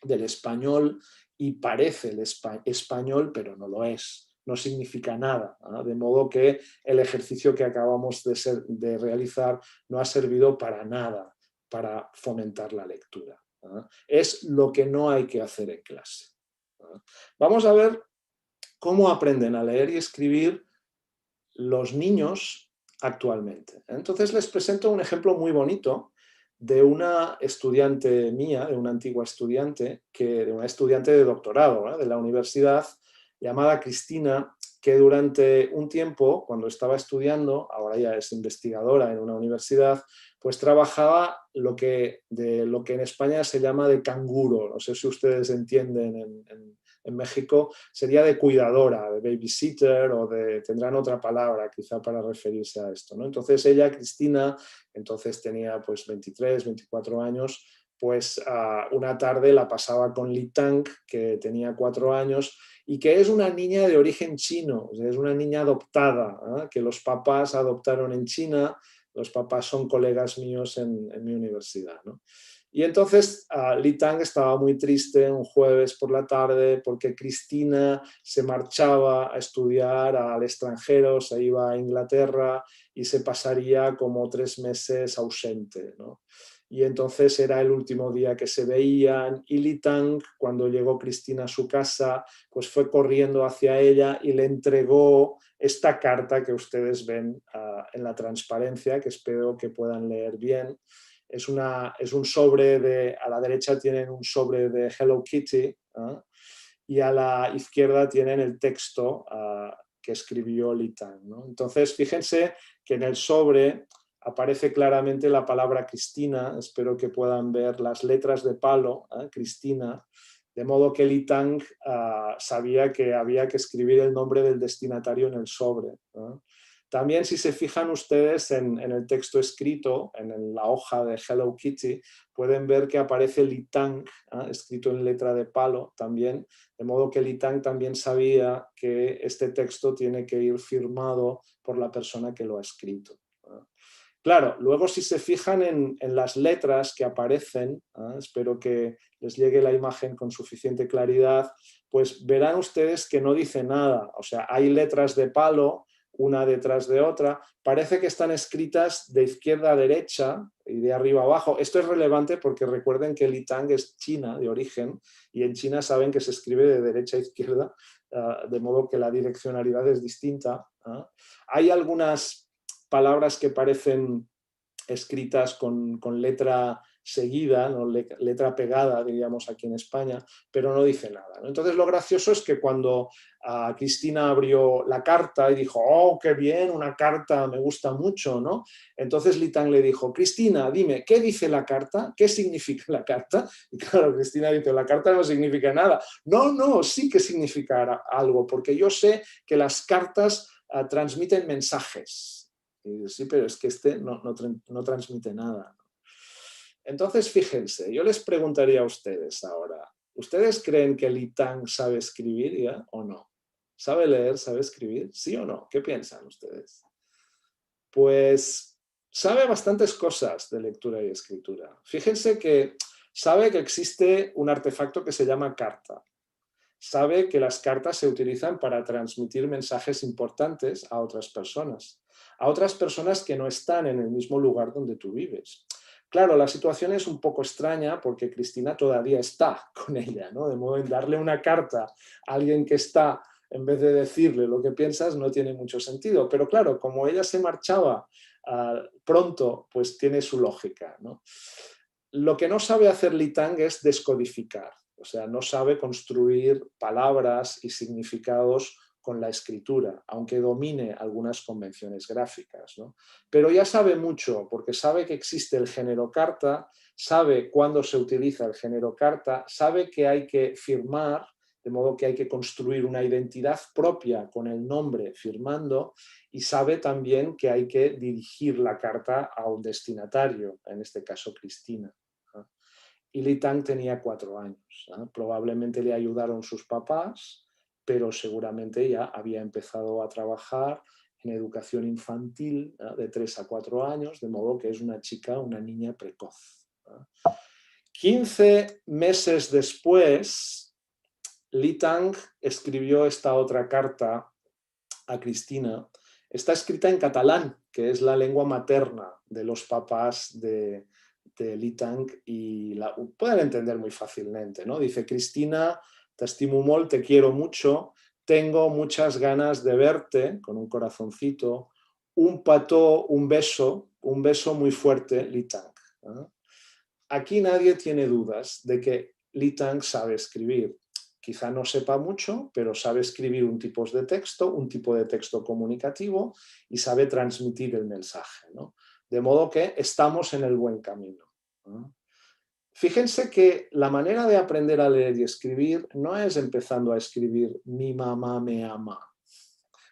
del español y parece el español, pero no lo es. No significa nada, ¿no? De modo que el ejercicio que acabamos de realizar no ha servido para nada para fomentar la lectura, ¿no? Es lo que no hay que hacer en clase, ¿no? Vamos a ver cómo aprenden a leer y escribir los niños actualmente. Entonces les presento un ejemplo muy bonito de una estudiante mía, de una antigua estudiante, de una estudiante de doctorado, ¿eh?, de la universidad, llamada Cristina, que durante un tiempo, cuando estaba estudiando, ahora ya es investigadora en una universidad, pues trabajaba lo que en España se llama de canguro. No sé si ustedes entienden en México, sería de cuidadora, de babysitter tendrán otra palabra quizá para referirse a esto, ¿no? Entonces ella, Cristina, entonces tenía pues 23, 24 años, pues una tarde la pasaba con Li Tang, que tenía 4 años, y que es una niña de origen chino, es una niña adoptada, ¿eh?, que los papás adoptaron en China. Los papás son colegas míos en mi universidad, ¿no? Y entonces Li Tang estaba muy triste un jueves por la tarde porque Cristina se marchaba a estudiar al extranjero, se iba a Inglaterra y se pasaría como 3 meses ausente, ¿no? Y entonces era el último día que se veían y Li Tang, cuando llegó Cristina a su casa, pues fue corriendo hacia ella y le entregó esta carta que ustedes ven en la transparencia, que espero que puedan leer bien. Es un sobre a la derecha tienen un sobre de Hello Kitty, y a la izquierda tienen el texto que escribió Li Tang, ¿no? Entonces fíjense que en el sobre aparece claramente la palabra Cristina, espero que puedan ver las letras de palo, Cristina, de modo que Li Tang sabía que había que escribir el nombre del destinatario en el sobre, ¿no? También, si se fijan ustedes en el texto escrito, en la hoja de Hello Kitty, pueden ver que aparece Li Tang, escrito en letra de palo también, de modo que Li Tang también sabía que este texto tiene que ir firmado por la persona que lo ha escrito. Claro, luego si se fijan en las letras que aparecen, espero que les llegue la imagen con suficiente claridad, pues verán ustedes que no dice nada. O sea, hay letras de palo, una detrás de otra, parece que están escritas de izquierda a derecha y de arriba a abajo. Esto es relevante porque recuerden que Li Tang es china de origen y en China saben que se escribe de derecha a izquierda, de modo que la direccionalidad es distinta. Hay algunas palabras que parecen escritas con letra seguida, ¿no?, letra pegada, diríamos aquí en España, pero no dice nada, ¿no? Entonces lo gracioso es que cuando Cristina abrió la carta y dijo, oh, qué bien, una carta, me gusta mucho, ¿no? Entonces Li Tang le dijo, Cristina, dime, ¿qué dice la carta? ¿Qué significa la carta? Y claro, Cristina dice, la carta no significa nada. No, sí que significa algo, porque yo sé que las cartas transmiten mensajes. Y sí, pero es que este no transmite nada. Entonces, fíjense, yo les preguntaría a ustedes ahora, ¿ustedes creen que Li Tang sabe escribir ya o no? ¿Sabe leer, sabe escribir? ¿Sí o no? ¿Qué piensan ustedes? Pues sabe bastantes cosas de lectura y escritura. Fíjense que sabe que existe un artefacto que se llama carta. sabe que las cartas se utilizan para transmitir mensajes importantes a otras personas que no están en el mismo lugar donde tú vives. Claro, la situación es un poco extraña porque Cristina todavía está con ella, ¿no? De modo en darle una carta a alguien que está, en vez de decirle lo que piensas, no tiene mucho sentido. Pero claro, como ella se marchaba pronto, pues tiene su lógica, ¿no? Lo que no sabe hacer Li Tang es descodificar, o sea, no sabe construir palabras y significados con la escritura, aunque domine algunas convenciones gráficas, ¿no? Pero ya sabe mucho, porque sabe que existe el género carta, sabe cuándo se utiliza el género carta, sabe que hay que firmar, de modo que hay que construir una identidad propia con el nombre firmando, y sabe también que hay que dirigir la carta a un destinatario, en este caso Cristina. Y Li Tang tenía 4 años. Probablemente le ayudaron sus papás, pero seguramente ya había empezado a trabajar en educación infantil de 3 a 4 años, de modo que es una chica, una niña precoz. 15 meses después, Li Tang escribió esta otra carta a Cristina. Está escrita en catalán, que es la lengua materna de los papás de Li Tang, y la pueden entender muy fácilmente, ¿no? Dice: Cristina, t'estimo molt, te quiero mucho, tengo muchas ganas de verte, con un corazoncito, un petó, un beso muy fuerte, Li Tang. ¿No? Aquí nadie tiene dudas de que Li Tang sabe escribir. Quizá no sepa mucho, pero sabe escribir un tipo de texto comunicativo, y sabe transmitir el mensaje, ¿no? De modo que estamos en el buen camino. Fíjense que la manera de aprender a leer y escribir no es empezando a escribir mi mamá me ama,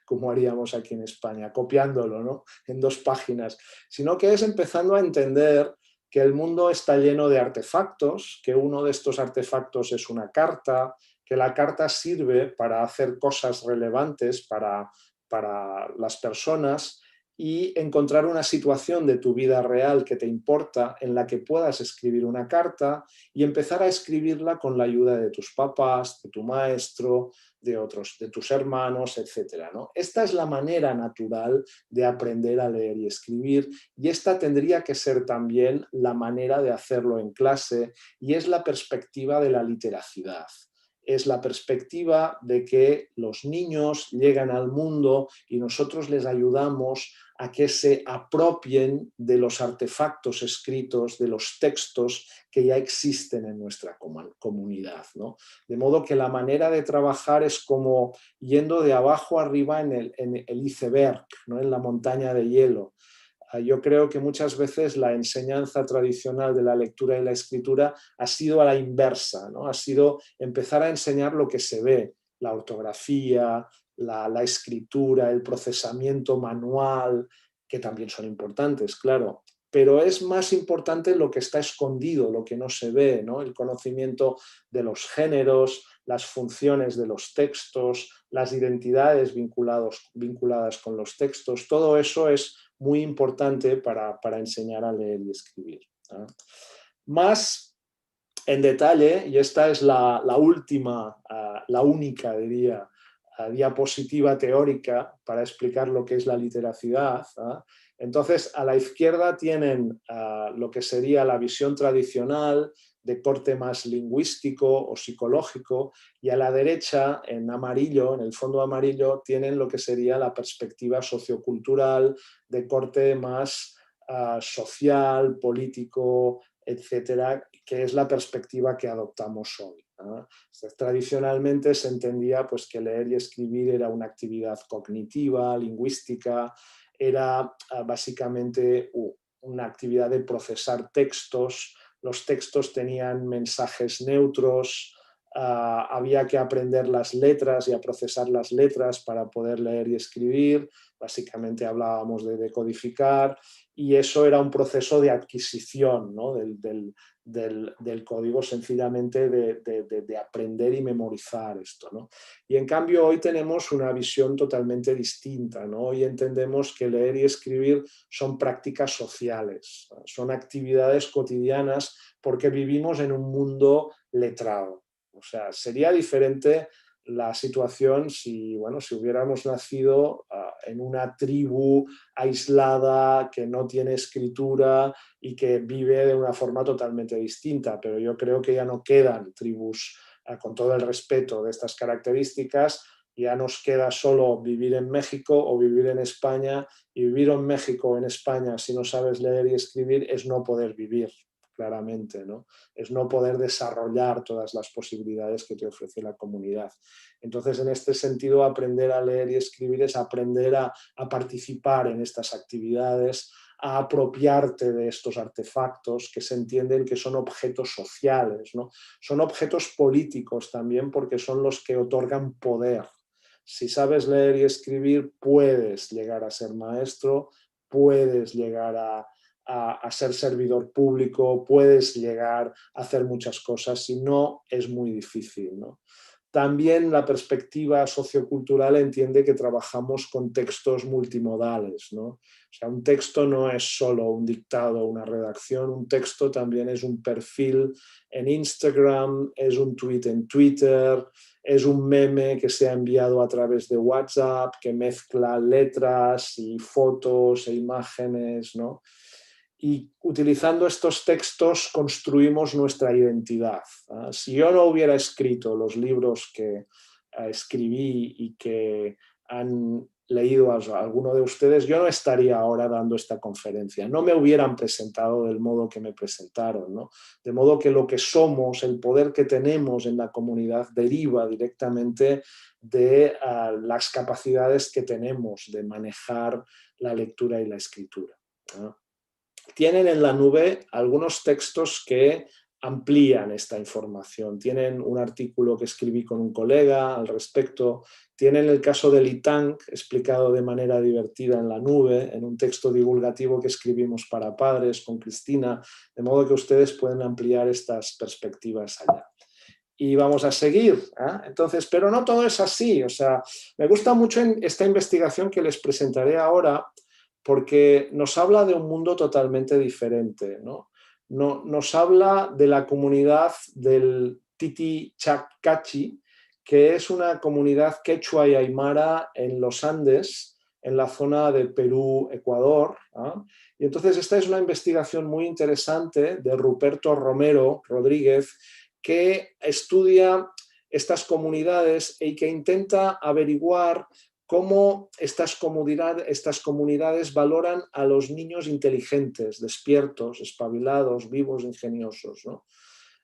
como haríamos aquí en España, copiándolo, ¿no? En 2 páginas, sino que es empezando a entender que el mundo está lleno de artefactos, que uno de estos artefactos es una carta, que la carta sirve para hacer cosas relevantes para las personas, y encontrar una situación de tu vida real que te importa en la que puedas escribir una carta y empezar a escribirla con la ayuda de tus papás, de tu maestro, de tus hermanos, etc., ¿no? Esta es la manera natural de aprender a leer y escribir, y esta tendría que ser también la manera de hacerlo en clase, y es la perspectiva de la literacidad. Es la perspectiva de que los niños llegan al mundo y nosotros les ayudamos a que se apropien de los artefactos escritos, de los textos que ya existen en nuestra comunidad, ¿no? De modo que la manera de trabajar es como yendo de abajo arriba en el iceberg, ¿no? En la montaña de hielo. Yo creo que muchas veces la enseñanza tradicional de la lectura y la escritura ha sido a la inversa, ¿no? Ha sido empezar a enseñar lo que se ve, la ortografía, la escritura, el procesamiento manual, que también son importantes, claro, pero es más importante lo que está escondido, lo que no se ve, ¿no? El conocimiento de los géneros, las funciones de los textos, las identidades vinculadas con los textos, todo eso es muy importante para enseñar a leer y escribir, ¿no? Más en detalle, y esta es la última, la única, diría, diapositiva teórica para explicar lo que es la literacidad, ¿no? Entonces, a la izquierda tienen lo que sería la visión tradicional de corte más lingüístico o psicológico, y a la derecha, en amarillo, en el fondo amarillo, tienen lo que sería la perspectiva sociocultural de corte más social, político, etcétera, que es la perspectiva que adoptamos hoy, ¿no? Tradicionalmente se entendía pues, que leer y escribir era una actividad cognitiva, lingüística, era básicamente una actividad de procesar textos. Los textos tenían mensajes neutros, había que aprender las letras y a procesar las letras para poder leer y escribir. Básicamente hablábamos de decodificar, y eso era un proceso de adquisición, ¿no? del código, sencillamente de aprender y memorizar esto, ¿no? Y en cambio hoy tenemos una visión totalmente distinta, ¿no? Hoy entendemos que leer y escribir son prácticas sociales, ¿no? Son actividades cotidianas porque vivimos en un mundo letrado. O sea, sería diferente la situación si, bueno, si hubiéramos nacido en una tribu aislada que no tiene escritura y que vive de una forma totalmente distinta, pero yo creo que ya no quedan tribus con todo el respeto de estas características. Ya nos queda solo vivir en México o vivir en España, y vivir en México o en España si no sabes leer y escribir es no poder vivir, claramente, ¿no? Es no poder desarrollar todas las posibilidades que te ofrece la comunidad. Entonces, en este sentido, aprender a leer y escribir es aprender a participar en estas actividades, a apropiarte de estos artefactos que se entienden que son objetos sociales, ¿no? Son objetos políticos también, porque son los que otorgan poder. Si sabes leer y escribir, puedes llegar a ser maestro, puedes llegar a ser servidor público, puedes llegar a hacer muchas cosas, si no es muy difícil, ¿no? También la perspectiva sociocultural entiende que trabajamos con textos multimodales, ¿no? O sea, un texto no es solo un dictado o una redacción, un texto también es un perfil en Instagram, es un tweet en Twitter, es un meme que se ha enviado a través de WhatsApp, que mezcla letras y fotos e imágenes, ¿no? Y utilizando estos textos construimos nuestra identidad. Si yo no hubiera escrito los libros que escribí y que han leído a alguno de ustedes, yo no estaría ahora dando esta conferencia. No me hubieran presentado del modo que me presentaron, ¿no? De modo que lo que somos, el poder que tenemos en la comunidad, deriva directamente de las capacidades que tenemos de manejar la lectura y la escritura, ¿no? Tienen en la nube algunos textos que amplían esta información. Tienen un artículo que escribí con un colega al respecto. Tienen el caso del ITANC explicado de manera divertida en la nube, en un texto divulgativo que escribimos para padres con Cristina, de modo que ustedes pueden ampliar estas perspectivas allá. Y vamos a seguir, ¿eh? Entonces, pero no todo es así. O sea, me gusta mucho esta investigación que les presentaré ahora, porque nos habla de un mundo totalmente diferente, ¿no? Nos habla de la comunidad del Titicacachi, que es una comunidad quechua y aymara en los Andes, en la zona de Perú, Ecuador, ¿eh? Y entonces esta es una investigación muy interesante de Ruperto Romero Rodríguez, que estudia estas comunidades y que intenta averiguar cómo estas comunidades valoran a los niños inteligentes, despiertos, espabilados, vivos, ingeniosos, ¿no?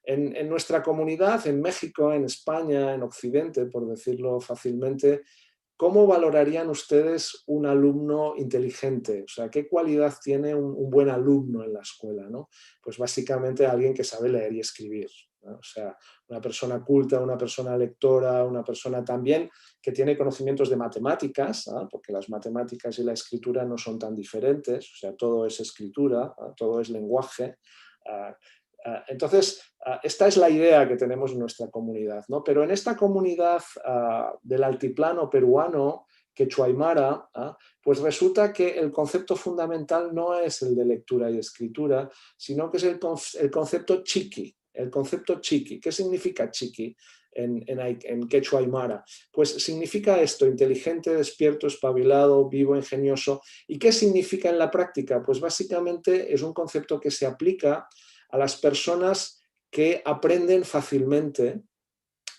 En nuestra comunidad, en México, en España, en Occidente, por decirlo fácilmente, ¿cómo valorarían ustedes un alumno inteligente? O sea, ¿qué cualidad tiene un buen alumno en la escuela, ¿no? Pues básicamente alguien que sabe leer y escribir, ¿no? O sea, una persona culta, una persona lectora, una persona también que tiene conocimientos de matemáticas, ¿no? Porque las matemáticas y la escritura no son tan diferentes, o sea, todo es escritura, ¿no? Todo es lenguaje. Entonces, esta es la idea que tenemos en nuestra comunidad, ¿no? Pero en esta comunidad del altiplano peruano, quechua aymara, pues resulta que el concepto fundamental no es el de lectura y escritura, sino que es el concepto chiqui. El concepto chiqui. ¿Qué significa chiqui en quechua aymara? Pues significa esto: inteligente, despierto, espabilado, vivo, ingenioso. ¿Y qué significa en la práctica? Pues básicamente es un concepto que se aplica a las personas que aprenden fácilmente,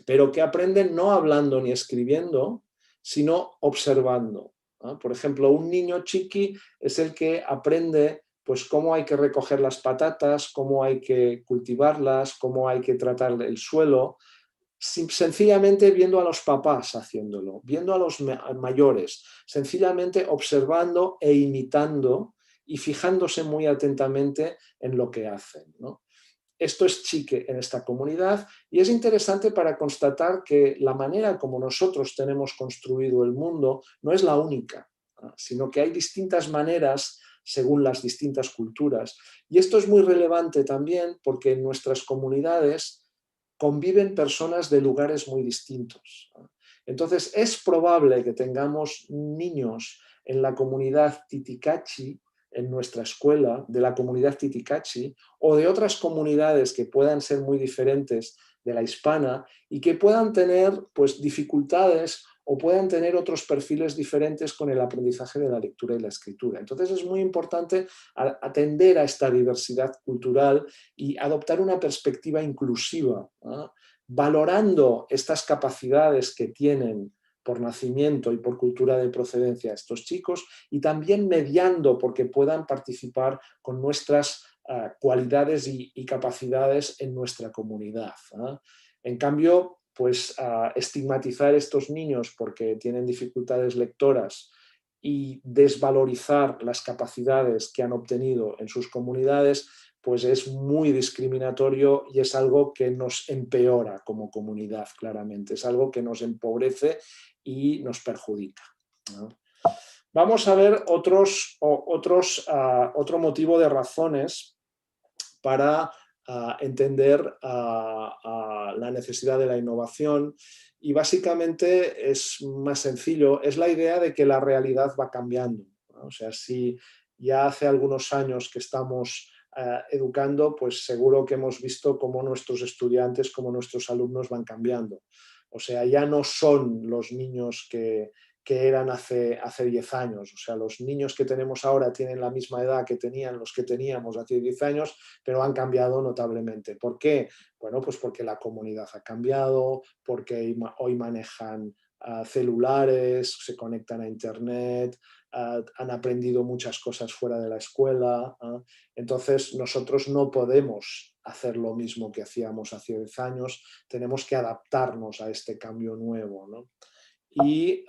pero que aprenden no hablando ni escribiendo, sino observando, ¿no? Por ejemplo, un niño chiqui es el que aprende pues cómo hay que recoger las patatas, cómo hay que cultivarlas, cómo hay que tratar el suelo, sencillamente viendo a los papás haciéndolo, viendo a los mayores, sencillamente observando e imitando y fijándose muy atentamente en lo que hacen, ¿no? Esto es chique en esta comunidad, y es interesante para constatar que la manera como nosotros tenemos construido el mundo no es la única, sino que hay distintas maneras según las distintas culturas. Y esto es muy relevante también porque en nuestras comunidades conviven personas de lugares muy distintos. Entonces es probable que tengamos niños en la comunidad Titicachi, en nuestra escuela, de la comunidad Titicachi, o de otras comunidades que puedan ser muy diferentes de la hispana y que puedan tener pues, dificultades o puedan tener otros perfiles diferentes con el aprendizaje de la lectura y la escritura. Entonces es muy importante atender a esta diversidad cultural y adoptar una perspectiva inclusiva, ¿no? Valorando estas capacidades que tienen por nacimiento y por cultura de procedencia estos chicos y también mediando porque puedan participar con nuestras cualidades y capacidades en nuestra comunidad, ¿no? En cambio, pues estigmatizar a estos niños porque tienen dificultades lectoras y desvalorizar las capacidades que han obtenido en sus comunidades, pues es muy discriminatorio y es algo que nos empeora como comunidad, claramente. Es algo que nos empobrece y nos perjudica, ¿no? Vamos a ver otro motivo de razones para entender la necesidad de la innovación, y básicamente es más sencillo, es la idea de que la realidad va cambiando, ¿no? O sea, si ya hace algunos años que estamos educando, pues seguro que hemos visto cómo nuestros estudiantes, cómo nuestros alumnos van cambiando. O sea, ya no son los niños que eran hace 10 años. O sea, los niños que tenemos ahora tienen la misma edad que tenían los que teníamos hace 10 años, pero han cambiado notablemente. ¿Por qué? Bueno, pues porque la comunidad ha cambiado, porque hoy manejan celulares, se conectan a internet, han aprendido muchas cosas fuera de la escuela. Entonces, nosotros no podemos hacer lo mismo que hacíamos hace 10 años, tenemos que adaptarnos a este cambio nuevo, ¿no? Y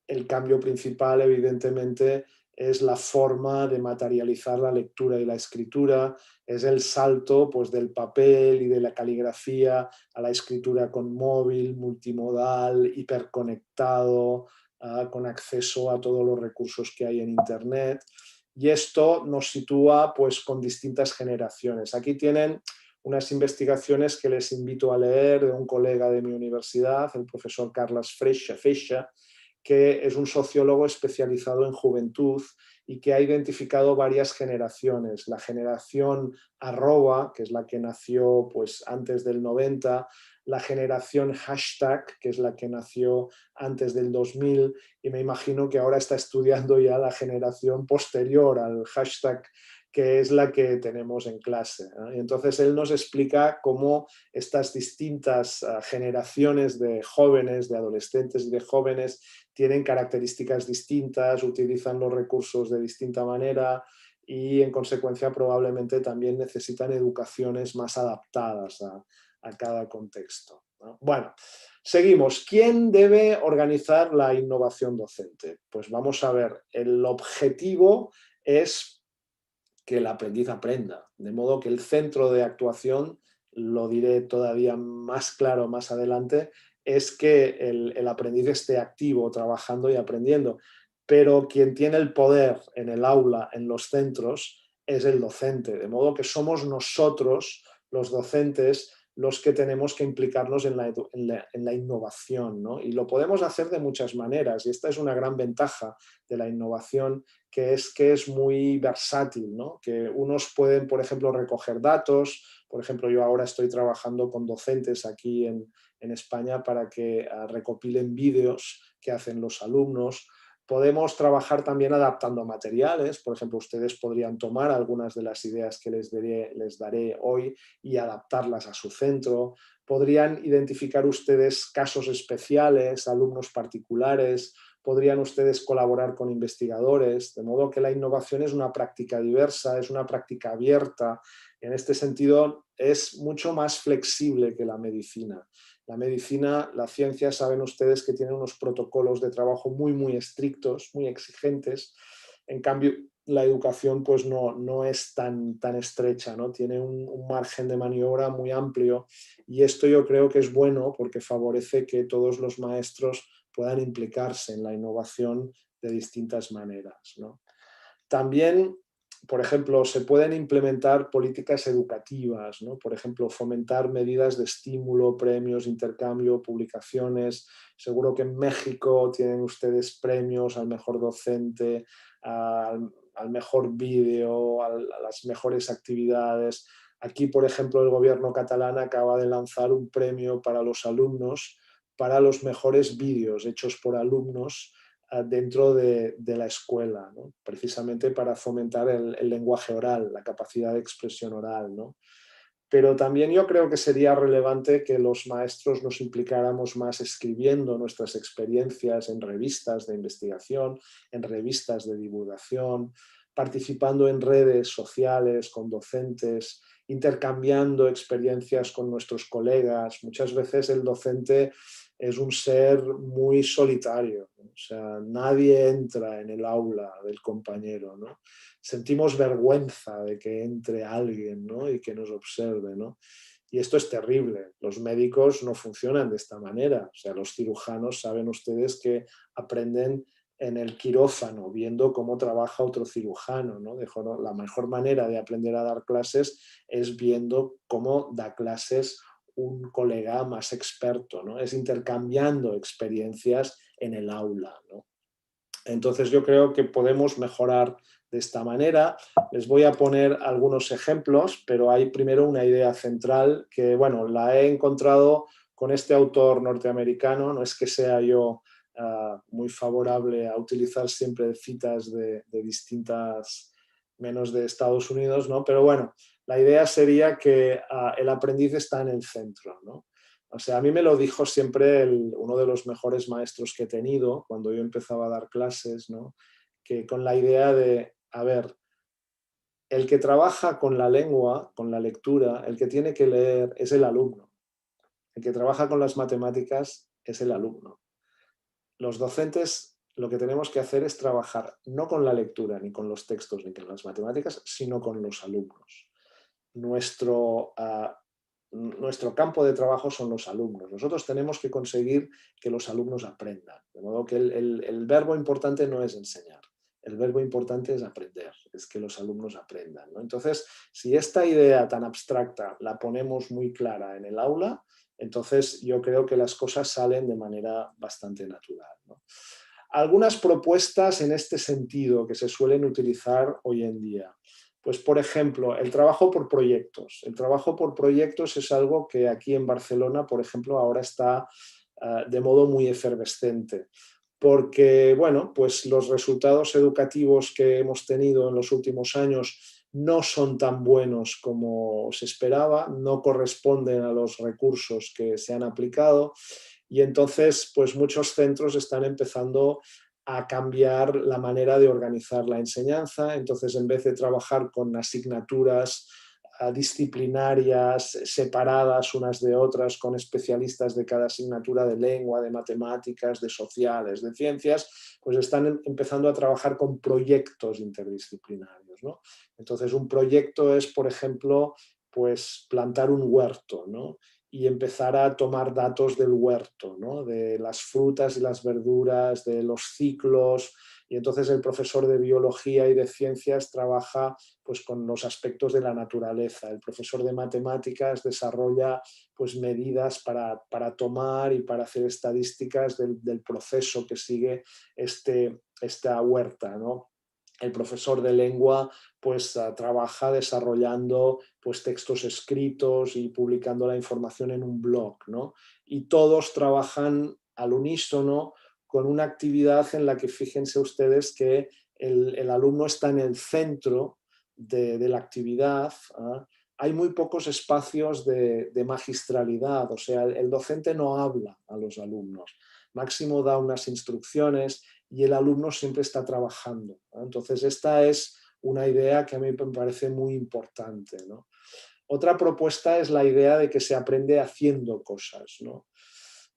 el cambio principal, evidentemente, es la forma de materializar la lectura y la escritura, es el salto pues, del papel y de la caligrafía a la escritura con móvil, multimodal, hiperconectado, con acceso a todos los recursos que hay en Internet. Y esto nos sitúa pues, con distintas generaciones. Aquí tienen unas investigaciones que les invito a leer de un colega de mi universidad, el profesor Carles Freixa, que es un sociólogo especializado en juventud y que ha identificado varias generaciones. La generación arroba, que es la que nació pues, antes del 90, la generación hashtag, que es la que nació antes del 2000, y me imagino que ahora está estudiando ya la generación posterior al hashtag, que es la que tenemos en clase, ¿eh? Y entonces él nos explica cómo estas distintas generaciones de jóvenes, de adolescentes y de jóvenes tienen características distintas, utilizan los recursos de distinta manera y en consecuencia probablemente también necesitan educaciones más adaptadas a cada contexto, ¿no? Bueno, seguimos. ¿Quién debe organizar la innovación docente? Pues vamos a ver, el objetivo es que el aprendiz aprenda, de modo que el centro de actuación, lo diré todavía más claro más adelante, es que el aprendiz esté activo, trabajando y aprendiendo, pero quien tiene el poder en el aula, en los centros, es el docente, de modo que somos nosotros, los docentes, los que tenemos que implicarnos en la innovación, ¿no? Y lo podemos hacer de muchas maneras, y esta es una gran ventaja de la innovación, que es muy versátil, ¿no? Que unos pueden, por ejemplo, recoger datos. Por ejemplo, yo ahora estoy trabajando con docentes aquí en España para que recopilen vídeos que hacen los alumnos. Podemos trabajar también adaptando materiales. Por ejemplo, ustedes podrían tomar algunas de las ideas que les daré hoy y adaptarlas a su centro. Podrían identificar ustedes casos especiales, alumnos particulares. Podrían ustedes colaborar con investigadores, de modo que la innovación es una práctica diversa, es una práctica abierta. En este sentido, es mucho más flexible que la medicina. La medicina, la ciencia, saben ustedes que tiene unos protocolos de trabajo muy estrictos, muy exigentes. En cambio, la educación pues no es tan estrecha, ¿no? Tiene un margen de maniobra muy amplio, y esto yo creo que es bueno porque favorece que todos los maestros puedan implicarse en la innovación de distintas maneras, ¿no? También, por ejemplo, se pueden implementar políticas educativas, ¿no? Por ejemplo, fomentar medidas de estímulo, premios, intercambio, publicaciones. Seguro que en México tienen ustedes premios al mejor docente, al mejor vídeo, a las mejores actividades. Aquí, por ejemplo, el gobierno catalán acaba de lanzar un premio para los alumnos para los mejores vídeos hechos por alumnos dentro de la escuela, ¿no? Precisamente para fomentar el lenguaje oral, la capacidad de expresión oral, ¿no? Pero también yo creo que sería relevante que los maestros nos implicáramos más escribiendo nuestras experiencias en revistas de investigación, en revistas de divulgación, participando en redes sociales con docentes, intercambiando experiencias con nuestros colegas. Muchas veces el docente es un ser muy solitario, ¿no? O sea, nadie entra en el aula del compañero, ¿no? Sentimos vergüenza de que entre alguien, ¿no? Y que nos observe, ¿no? Y esto es terrible. Los médicos no funcionan de esta manera. O sea, los cirujanos, saben ustedes que aprenden en el quirófano, viendo cómo trabaja otro cirujano, ¿no? La mejor manera de aprender a dar clases es viendo cómo da clases un colega más experto, ¿no? Es intercambiando experiencias en el aula, ¿no? Entonces yo creo que podemos mejorar de esta manera. Les voy a poner algunos ejemplos, pero hay primero una idea central que, bueno, la he encontrado con este autor norteamericano. No es que sea yo muy favorable a utilizar siempre citas de distintas, menos de Estados Unidos, ¿no? Pero bueno, la idea sería que el aprendiz está en el centro, ¿no? O sea, a mí me lo dijo siempre uno de los mejores maestros que he tenido cuando yo empezaba a dar clases, ¿no? Que con la idea de, a ver, el que trabaja con la lengua, con la lectura, el que tiene que leer es el alumno. El que trabaja con las matemáticas es el alumno. Los docentes lo que tenemos que hacer es trabajar no con la lectura, ni con los textos, ni con las matemáticas, sino con los alumnos. Nuestro campo de trabajo son los alumnos. Nosotros tenemos que conseguir que los alumnos aprendan. De modo que el verbo importante no es enseñar. El verbo importante es aprender, es que los alumnos aprendan, ¿no? Entonces, si esta idea tan abstracta la ponemos muy clara en el aula, entonces yo creo que las cosas salen de manera bastante natural, ¿no? Algunas propuestas en este sentido que se suelen utilizar hoy en día. Pues, por ejemplo, el trabajo por proyectos. El trabajo por proyectos es algo que aquí en Barcelona, por ejemplo, ahora está de modo muy efervescente. Porque, bueno, pues los resultados educativos que hemos tenido en los últimos años no son tan buenos como se esperaba, no corresponden a los recursos que se han aplicado y entonces, pues muchos centros están empezando a cambiar la manera de organizar la enseñanza. Entonces, en vez de trabajar con asignaturas disciplinarias separadas unas de otras, con especialistas de cada asignatura de lengua, de matemáticas, de sociales, de ciencias, pues están empezando a trabajar con proyectos interdisciplinarios, ¿no? Entonces, un proyecto es, por ejemplo, pues plantar un huerto, ¿no? Y empezar a tomar datos del huerto, ¿no? De las frutas y las verduras, de los ciclos. Y entonces el profesor de biología y de ciencias trabaja pues, con los aspectos de la naturaleza. El profesor de matemáticas desarrolla pues, medidas para tomar y para hacer estadísticas del proceso que sigue esta huerta, ¿no? El profesor de lengua pues trabaja desarrollando pues textos escritos y publicando la información en un blog, ¿no? Y todos trabajan al unísono con una actividad en la que fíjense ustedes que el alumno está en el centro de la actividad. Hay muy pocos espacios de magistralidad, o sea, el docente no habla a los alumnos, máximo da unas instrucciones y el alumno siempre está trabajando, ¿no? Entonces esta es una idea que a mí me parece muy importante, ¿no? Otra propuesta es la idea de que se aprende haciendo cosas, ¿no?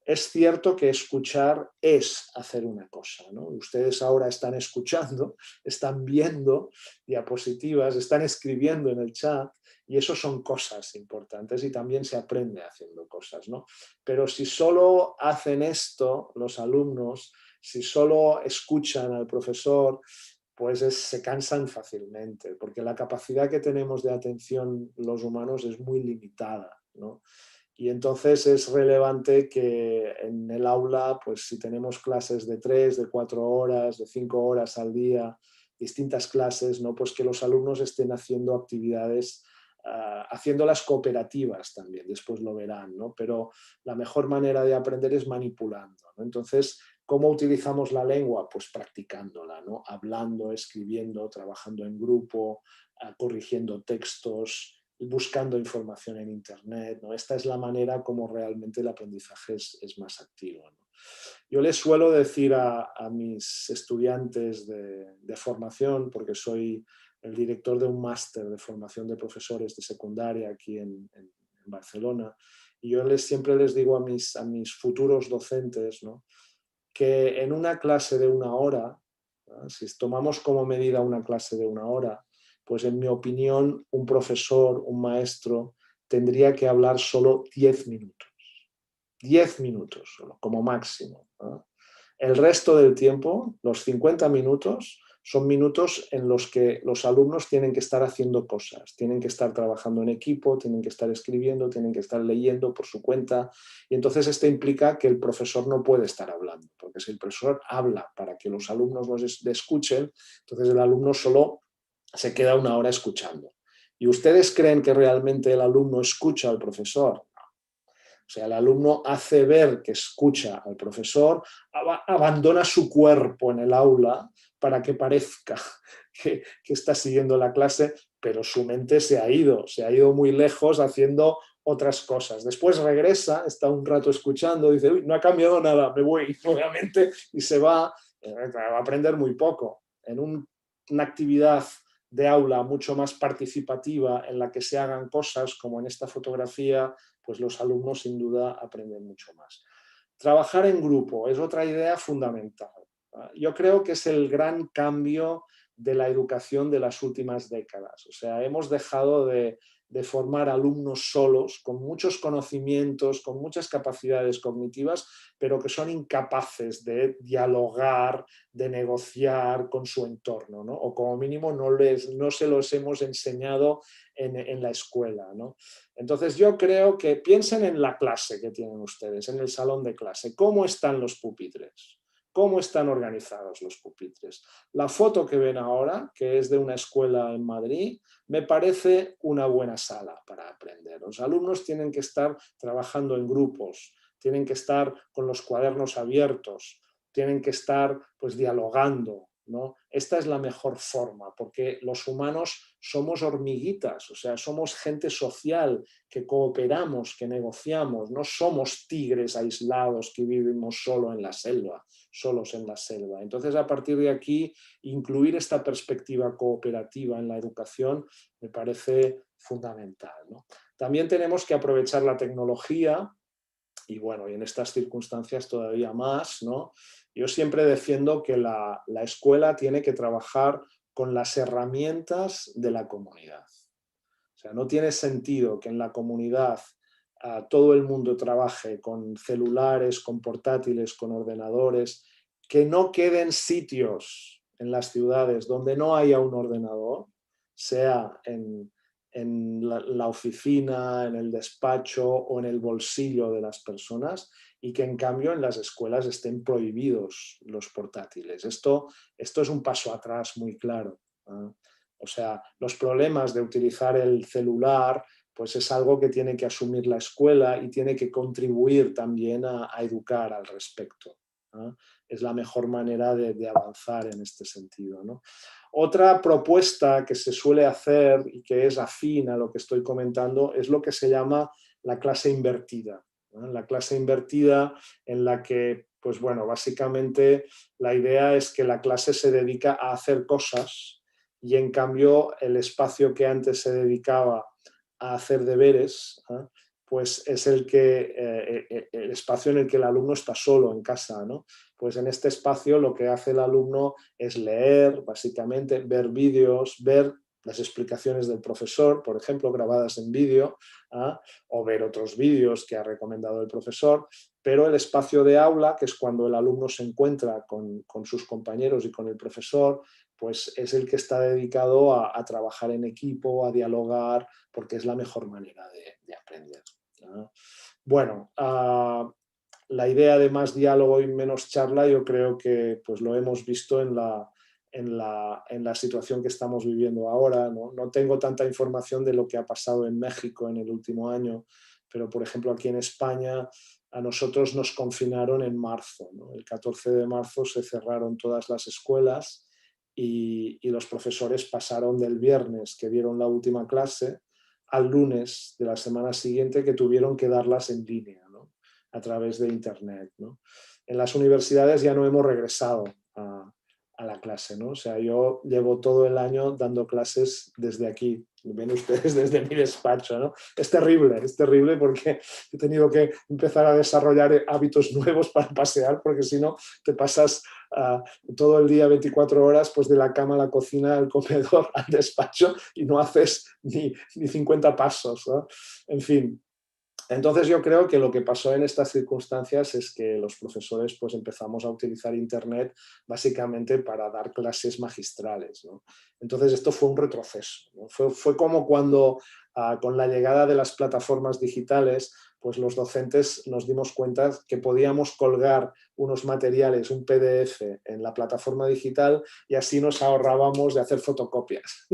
Es cierto que escuchar es hacer una cosa, ¿no? Ustedes ahora están escuchando, están viendo diapositivas, están escribiendo en el chat y eso son cosas importantes y también se aprende haciendo cosas, ¿no? Pero si solo hacen esto los alumnos, si solo escuchan al profesor, pues se cansan fácilmente, porque la capacidad que tenemos de atención los humanos es muy limitada, ¿no? Y entonces es relevante que en el aula, pues si tenemos clases de 3, de 4 horas, de 5 horas al día, distintas clases, ¿no? Pues que los alumnos estén haciendo actividades haciéndolas cooperativas también, después lo verán, ¿no? Pero la mejor manera de aprender es manipulando, ¿no? Entonces, ¿cómo utilizamos la lengua? Pues practicándola, ¿no? Hablando, escribiendo, trabajando en grupo, corrigiendo textos, buscando información en internet, ¿no? Esta es la manera como realmente el aprendizaje es más activo, ¿no? Yo les suelo decir a mis estudiantes de formación, porque soy el director de un máster de formación de profesores de secundaria aquí en Barcelona, y yo siempre les digo a mis futuros docentes, ¿no?, que en una clase de 1 hora, ¿no?, si tomamos como medida una clase de 1 hora, pues en mi opinión un profesor, un maestro, tendría que hablar solo 10 minutos. 10 minutos solo, como máximo, ¿no? El resto del tiempo, los 50 minutos, son minutos en los que los alumnos tienen que estar haciendo cosas, tienen que estar trabajando en equipo, tienen que estar escribiendo, tienen que estar leyendo por su cuenta, y entonces esto implica que el profesor no puede estar hablando, porque si el profesor habla para que los alumnos los escuchen, entonces el alumno solo se queda 1 hora escuchando. ¿Y ustedes creen que realmente el alumno escucha al profesor? O sea, el alumno hace ver que escucha al profesor, abandona su cuerpo en el aula para que parezca que está siguiendo la clase, pero su mente se ha ido muy lejos haciendo otras cosas. Después regresa, está un rato escuchando, dice, uy, no ha cambiado nada, me voy nuevamente, y se va a aprender muy poco. En una actividad de aula mucho más participativa en la que se hagan cosas, como en esta fotografía, pues los alumnos sin duda aprenden mucho más. Trabajar en grupo es otra idea fundamental. Yo creo que es el gran cambio de la educación de las últimas décadas. O sea, hemos dejado de formar alumnos solos, con muchos conocimientos, con muchas capacidades cognitivas, pero que son incapaces de dialogar, de negociar con su entorno, ¿no? O como mínimo no se los hemos enseñado en la escuela, ¿no? Entonces yo creo que piensen en la clase que tienen ustedes, en el salón de clase. ¿Cómo están los pupitres? ¿Cómo están organizados los pupitres? La foto que ven ahora, que es de una escuela en Madrid, me parece una buena sala para aprender. Los alumnos tienen que estar trabajando en grupos, tienen que estar con los cuadernos abiertos, tienen que estar pues dialogando, ¿no? Esta es la mejor forma, porque los humanos somos hormiguitas, o sea, somos gente social, que cooperamos, que negociamos, no somos tigres aislados que vivimos solos en la selva. Entonces, a partir de aquí, incluir esta perspectiva cooperativa en la educación me parece fundamental, ¿no? También tenemos que aprovechar la tecnología, y bueno, y en estas circunstancias todavía más, ¿no? Yo siempre defiendo que la escuela tiene que trabajar con las herramientas de la comunidad. O sea, no tiene sentido que en la comunidad todo el mundo trabaje con celulares, con portátiles, con ordenadores, que no queden sitios en las ciudades donde no haya un ordenador, sea en la oficina, en el despacho o en el bolsillo de las personas, y que en cambio en las escuelas estén prohibidos los portátiles. Esto es un paso atrás muy claro, ¿eh? O sea, los problemas de utilizar el celular pues es algo que tiene que asumir la escuela y tiene que contribuir también a educar al respecto, ¿eh? Es la mejor manera de avanzar en este sentido, ¿no? Otra propuesta que se suele hacer y que es afín a lo que estoy comentando es lo que se llama la clase invertida, ¿no? La clase invertida en la que, pues bueno, básicamente la idea es que la clase se dedica a hacer cosas y en cambio el espacio que antes se dedicaba a hacer deberes, ¿eh?, pues es el espacio en el que el alumno está solo en casa, ¿no? Pues en este espacio lo que hace el alumno es leer, básicamente, ver vídeos, ver las explicaciones del profesor, por ejemplo, grabadas en vídeo, ¿eh?, o ver otros vídeos que ha recomendado el profesor, pero el espacio de aula, que es cuando el alumno se encuentra con sus compañeros y con el profesor, pues es el que está dedicado a trabajar en equipo, a dialogar, porque es la mejor manera de aprender, ¿no? Bueno, la idea de más diálogo y menos charla, yo creo que pues lo hemos visto en en la situación que estamos viviendo ahora, ¿no? No tengo tanta información de lo que ha pasado en México en el último año, pero por ejemplo aquí en España a nosotros nos confinaron en marzo, ¿no? El 14 de marzo se cerraron todas las escuelas y los profesores pasaron del viernes que dieron la última clase al lunes de la semana siguiente que tuvieron que darlas en línea, ¿no? A través de internet, ¿no? En las universidades ya no hemos regresado a la clase, ¿no? O sea, yo llevo todo el año dando clases desde aquí, ven ustedes desde mi despacho, ¿no? Es terrible porque he tenido que empezar a desarrollar hábitos nuevos para pasear, porque si no te pasas todo el día 24 horas pues de la cama a la cocina, al comedor, al despacho y no haces ni 50 pasos, ¿no? En fin. Entonces yo creo que lo que pasó en estas circunstancias es que los profesores pues empezamos a utilizar internet básicamente para dar clases magistrales, ¿no? Entonces esto fue un retroceso, ¿no? Fue como cuando con la llegada de las plataformas digitales pues los docentes nos dimos cuenta que podíamos colgar unos materiales, un PDF en la plataforma digital y así nos ahorrábamos de hacer fotocopias.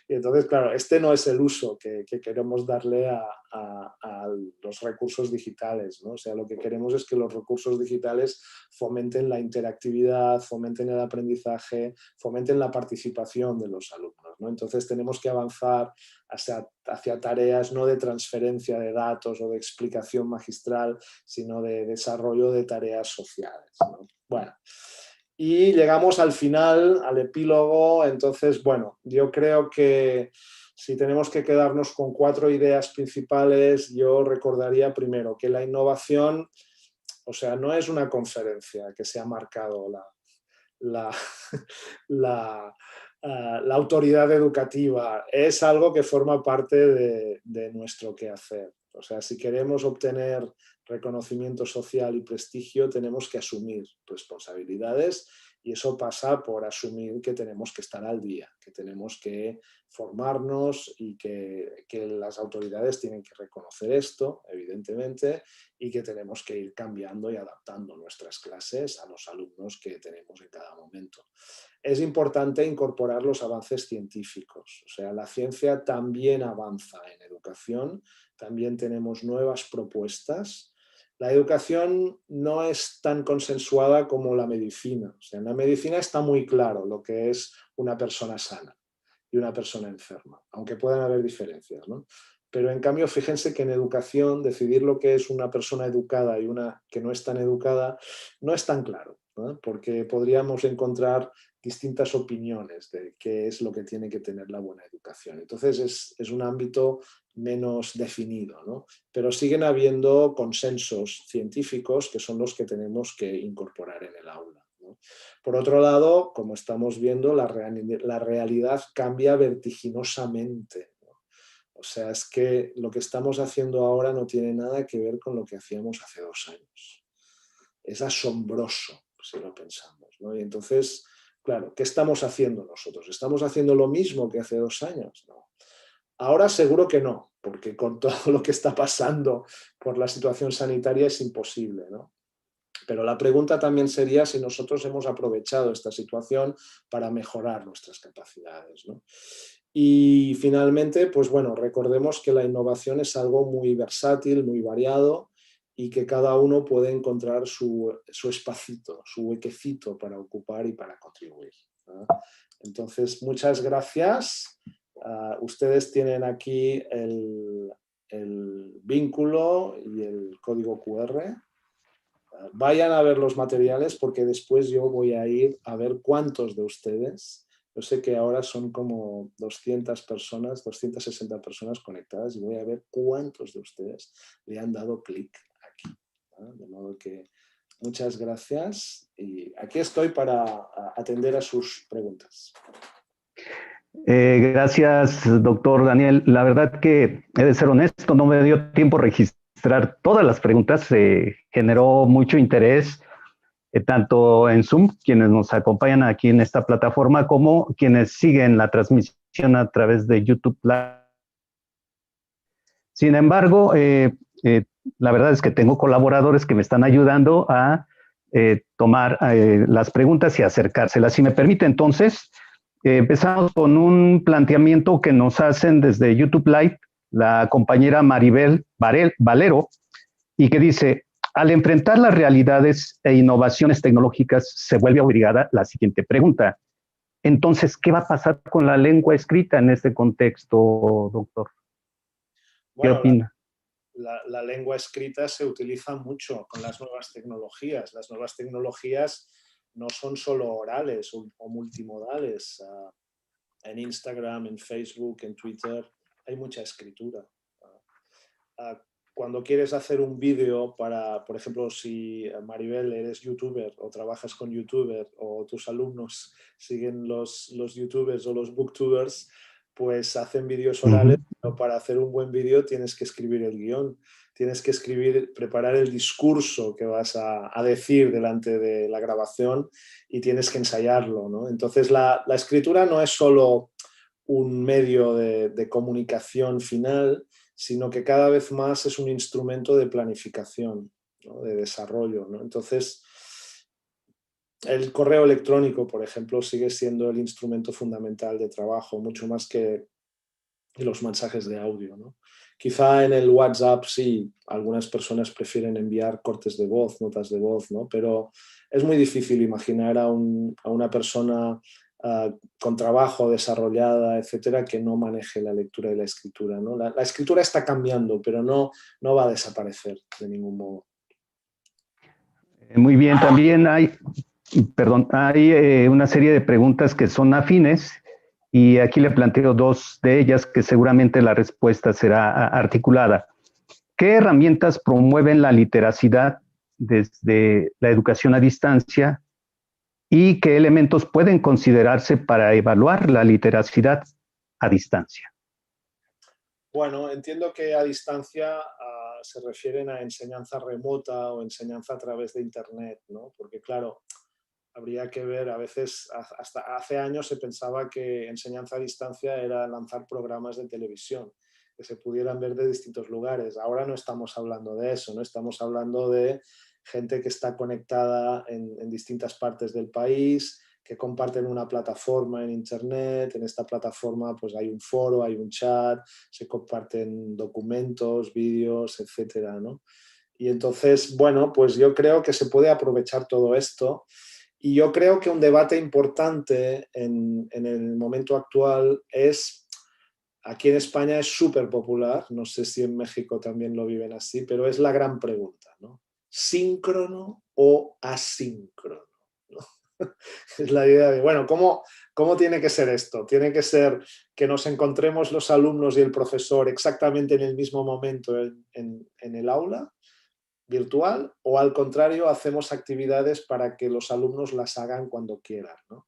Y entonces, claro, este no es el uso que queremos darle a los recursos digitales, ¿no? O sea, lo que queremos es que los recursos digitales fomenten la interactividad, fomenten el aprendizaje, fomenten la participación de los alumnos, ¿no? Entonces tenemos que avanzar hacia tareas no de transferencia de datos o de explicación magistral, sino de desarrollo de tareas sociales, ¿no? Bueno, y llegamos al final, al epílogo. Entonces, bueno, yo creo que si tenemos que quedarnos con 4 ideas principales, yo recordaría primero que la innovación, o sea, no es una conferencia que se ha marcado la autoridad educativa, es algo que forma parte de nuestro quehacer. O sea, si queremos obtener reconocimiento social y prestigio, tenemos que asumir responsabilidades y eso pasa por asumir que tenemos que estar al día, que tenemos que formarnos y que las autoridades tienen que reconocer esto, evidentemente, y que tenemos que ir cambiando y adaptando nuestras clases a los alumnos que tenemos en cada momento. Es importante incorporar los avances científicos, o sea, la ciencia también avanza en educación, también tenemos nuevas propuestas. La educación no es tan consensuada como la medicina. O sea, en la medicina está muy claro lo que es una persona sana y una persona enferma, aunque puedan haber diferencias, ¿no? Pero en cambio, fíjense que en educación decidir lo que es una persona educada y una que no es tan educada no es tan claro, ¿no? Porque podríamos encontrar distintas opiniones de qué es lo que tiene que tener la buena educación. Entonces es un ámbito menos definido, ¿no? Pero siguen habiendo consensos científicos que son los que tenemos que incorporar en el aula, ¿no? Por otro lado, como estamos viendo, la realidad cambia vertiginosamente, ¿no? O sea, es que lo que estamos haciendo ahora no tiene nada que ver con lo que hacíamos hace 2 años. Es asombroso si lo pensamos, ¿no? Y entonces, claro, ¿qué estamos haciendo nosotros? ¿Estamos haciendo lo mismo que hace 2 años? No. Ahora seguro que no, porque con todo lo que está pasando por la situación sanitaria es imposible, ¿no? Pero la pregunta también sería si nosotros hemos aprovechado esta situación para mejorar nuestras capacidades, ¿no? Y finalmente, pues bueno, recordemos que la innovación es algo muy versátil, muy variado y que cada uno puede encontrar su espacito, su huequecito para ocupar y para contribuir, ¿no? Entonces, muchas gracias. Ustedes tienen aquí el vínculo y el código QR. Vayan a ver los materiales porque después yo voy a ir a ver cuántos de ustedes. Yo sé que ahora son como 200 personas, 260 personas conectadas y voy a ver cuántos de ustedes le han dado clic aquí, ¿no? De modo que muchas gracias y aquí estoy para atender a sus preguntas. Gracias, doctor Daniel. La verdad que he de ser honesto, no me dio tiempo registrar todas las preguntas. Generó mucho interés, tanto en Zoom, quienes nos acompañan aquí en esta plataforma, como quienes siguen la transmisión a través de YouTube Live. Sin embargo, la verdad es que tengo colaboradores que me están ayudando a tomar las preguntas y acercárselas. Si me permite, entonces, empezamos con un planteamiento que nos hacen desde YouTube Live la compañera Maribel Valero, y que dice: al enfrentar las realidades e innovaciones tecnológicas, se vuelve obligada la siguiente pregunta. Entonces, ¿qué va a pasar con la lengua escrita en este contexto, doctor? ¿Qué opina? La lengua escrita se utiliza mucho con las nuevas tecnologías. Las nuevas tecnologías no son solo orales o multimodales. En Instagram, en Facebook, en Twitter, hay mucha escritura. Cuando quieres hacer un vídeo para, por ejemplo, si Maribel eres youtuber o trabajas con youtuber o tus alumnos siguen los youtubers o los booktubers, pues hacen vídeos orales, pero para hacer un buen vídeo tienes que escribir el guión, tienes que preparar el discurso que vas a decir delante de la grabación y tienes que ensayarlo, ¿no? Entonces la escritura no es solo un medio de comunicación final, sino que cada vez más es un instrumento de planificación, ¿no? De desarrollo, ¿no? Entonces, el correo electrónico, por ejemplo, sigue siendo el instrumento fundamental de trabajo, mucho más que los mensajes de audio, ¿no? Quizá en el WhatsApp sí, algunas personas prefieren enviar cortes de voz, notas de voz, ¿no? Pero es muy difícil imaginar a una persona con trabajo, desarrollada, etcétera, que no maneje la lectura y la escritura, ¿no? La escritura está cambiando, pero no va a desaparecer de ningún modo. Muy bien, también hay una serie de preguntas que son afines, y aquí le planteo dos de ellas que seguramente la respuesta será articulada. ¿Qué herramientas promueven la literacidad desde la educación a distancia y qué elementos pueden considerarse para evaluar la literacidad a distancia? Bueno, entiendo que a distancia se refieren a enseñanza remota o enseñanza a través de Internet, ¿no? Porque claro, habría que ver, a veces, hasta hace años se pensaba que enseñanza a distancia era lanzar programas de televisión que se pudieran ver de distintos lugares. Ahora no estamos hablando de eso, ¿no? Estamos hablando de gente que está conectada en distintas partes del país, que comparten una plataforma en Internet. En esta plataforma pues hay un foro, hay un chat, se comparten documentos, vídeos, etcétera, ¿no? Y entonces, bueno, pues yo creo que se puede aprovechar todo esto. Y yo creo que un debate importante en el momento actual es, aquí en España es súper popular, no sé si en México también lo viven así, pero es la gran pregunta, ¿no? ¿Síncrono o asíncrono? ¿No? Es la idea de, bueno, ¿cómo tiene que ser esto? ¿Tiene que ser que nos encontremos los alumnos y el profesor exactamente en el mismo momento en el aula virtual, o al contrario hacemos actividades para que los alumnos las hagan cuando quieran, ¿no?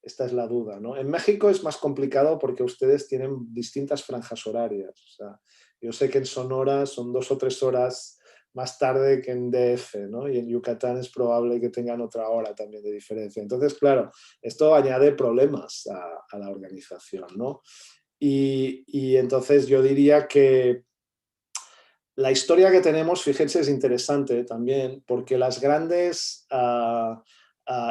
Esta es la duda, ¿no? En México es más complicado porque ustedes tienen distintas franjas horarias. O sea, yo sé que en Sonora son 2 o 3 horas más tarde que en DF, ¿no? Y en Yucatán es probable que tengan otra hora también de diferencia. Entonces, claro, esto añade problemas a la organización, ¿no? Y entonces yo diría que la historia que tenemos, fíjense, es interesante también, porque las grandes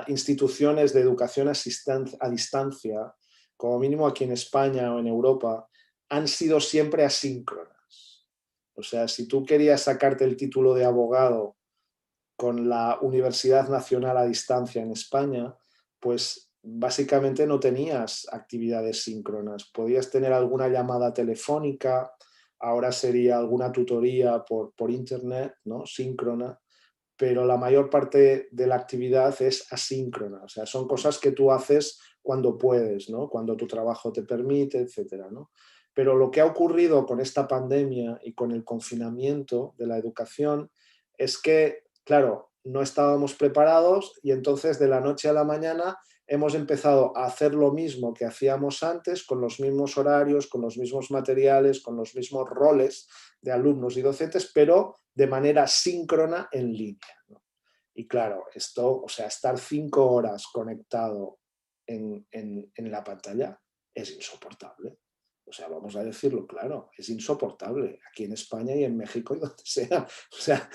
instituciones de educación a distancia, como mínimo aquí en España o en Europa, han sido siempre asíncronas. O sea, si tú querías sacarte el título de abogado con la Universidad Nacional a distancia en España, pues básicamente no tenías actividades síncronas. Podías tener alguna llamada telefónica, ahora sería alguna tutoría por internet, ¿no? Síncrona, pero la mayor parte de la actividad es asíncrona. O sea, son cosas que tú haces cuando puedes, ¿no? Cuando tu trabajo te permite, etcétera, ¿no? Pero lo que ha ocurrido con esta pandemia y con el confinamiento de la educación es que, claro, no estábamos preparados y entonces de la noche a la mañana hemos empezado a hacer lo mismo que hacíamos antes, con los mismos horarios, con los mismos materiales, con los mismos roles de alumnos y docentes, pero de manera síncrona en línea, ¿no? Y claro, esto, o sea, estar 5 horas conectado en la pantalla es insoportable. O sea, vamos a decirlo claro, es insoportable aquí en España y en México y donde sea. O sea,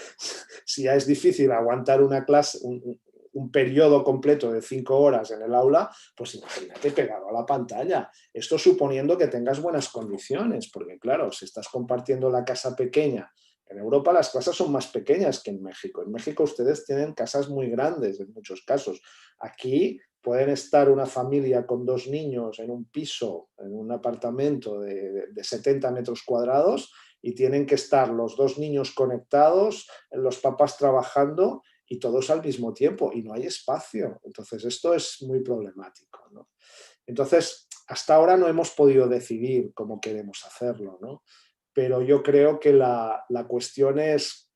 si ya es difícil aguantar una clase, un periodo completo de 5 horas en el aula, pues imagínate pegado a la pantalla. Esto suponiendo que tengas buenas condiciones, porque claro, si estás compartiendo la casa pequeña, en Europa las casas son más pequeñas que en México. En México ustedes tienen casas muy grandes en muchos casos. Aquí pueden estar una familia con 2 niños en un piso, en un apartamento de 70 metros cuadrados y tienen que estar los 2 niños conectados, los papás trabajando y todos al mismo tiempo y no hay espacio. Entonces esto es muy problemático, ¿no? Entonces, hasta ahora no hemos podido decidir cómo queremos hacerlo, ¿no? Pero yo creo que la cuestión es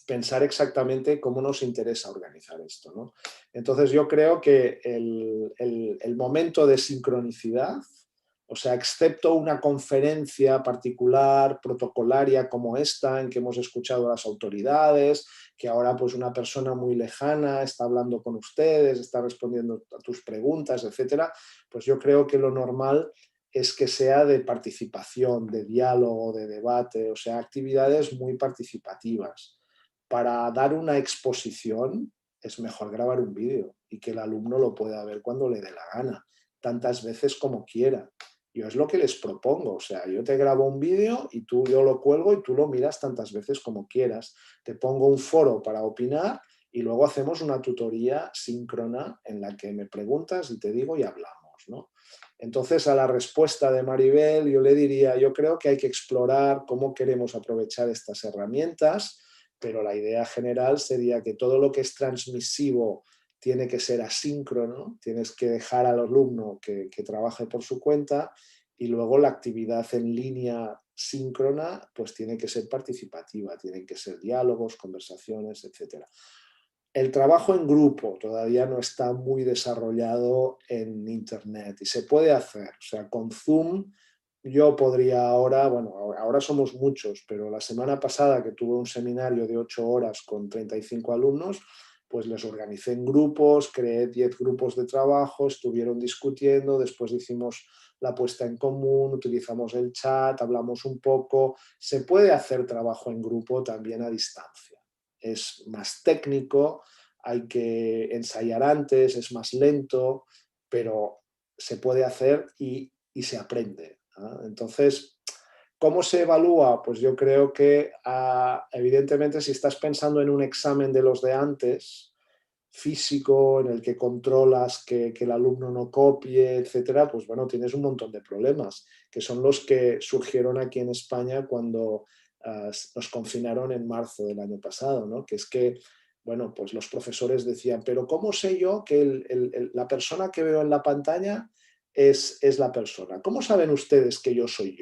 pensar exactamente cómo nos interesa organizar esto, ¿no? Entonces yo creo que el momento de sincronicidad, o sea, excepto una conferencia particular, protocolaria como esta, en que hemos escuchado a las autoridades, que ahora pues una persona muy lejana está hablando con ustedes, está respondiendo a tus preguntas, etcétera, pues yo creo que lo normal es que sea de participación, de diálogo, de debate, o sea, actividades muy participativas. Para dar una exposición es mejor grabar un vídeo y que el alumno lo pueda ver cuando le dé la gana, tantas veces como quiera. Yo es lo que les propongo, o sea, yo te grabo un vídeo y yo lo cuelgo y tú lo miras tantas veces como quieras. Te pongo un foro para opinar y luego hacemos una tutoría síncrona en la que me preguntas y te digo y hablamos, ¿no? Entonces, a la respuesta de Maribel yo le diría, yo creo que hay que explorar cómo queremos aprovechar estas herramientas, pero la idea general sería que todo lo que es transmisivo tiene que ser asíncrono, tienes que dejar al alumno que trabaje por su cuenta y luego la actividad en línea síncrona pues tiene que ser participativa, tienen que ser diálogos, conversaciones, etc. El trabajo en grupo todavía no está muy desarrollado en Internet y se puede hacer, o sea, con Zoom yo podría ahora, bueno, ahora somos muchos, pero la semana pasada que tuve un seminario de 8 horas con 35 alumnos, pues les organicé en grupos, creé 10 grupos de trabajo, estuvieron discutiendo, después hicimos la puesta en común, utilizamos el chat, hablamos un poco. Se puede hacer trabajo en grupo también a distancia. Es más técnico, hay que ensayar antes, es más lento, pero se puede hacer y se aprende. Entonces, ¿cómo se evalúa? Pues yo creo que evidentemente si estás pensando en un examen de los de antes, físico, en el que controlas que el alumno no copie, etcétera, pues bueno, tienes un montón de problemas, que son los que surgieron aquí en España cuando nos confinaron en marzo del año pasado, ¿no? Que es que, bueno, pues los profesores decían, pero ¿cómo sé yo que la persona que veo en la pantalla es la persona? ¿Cómo saben ustedes que yo soy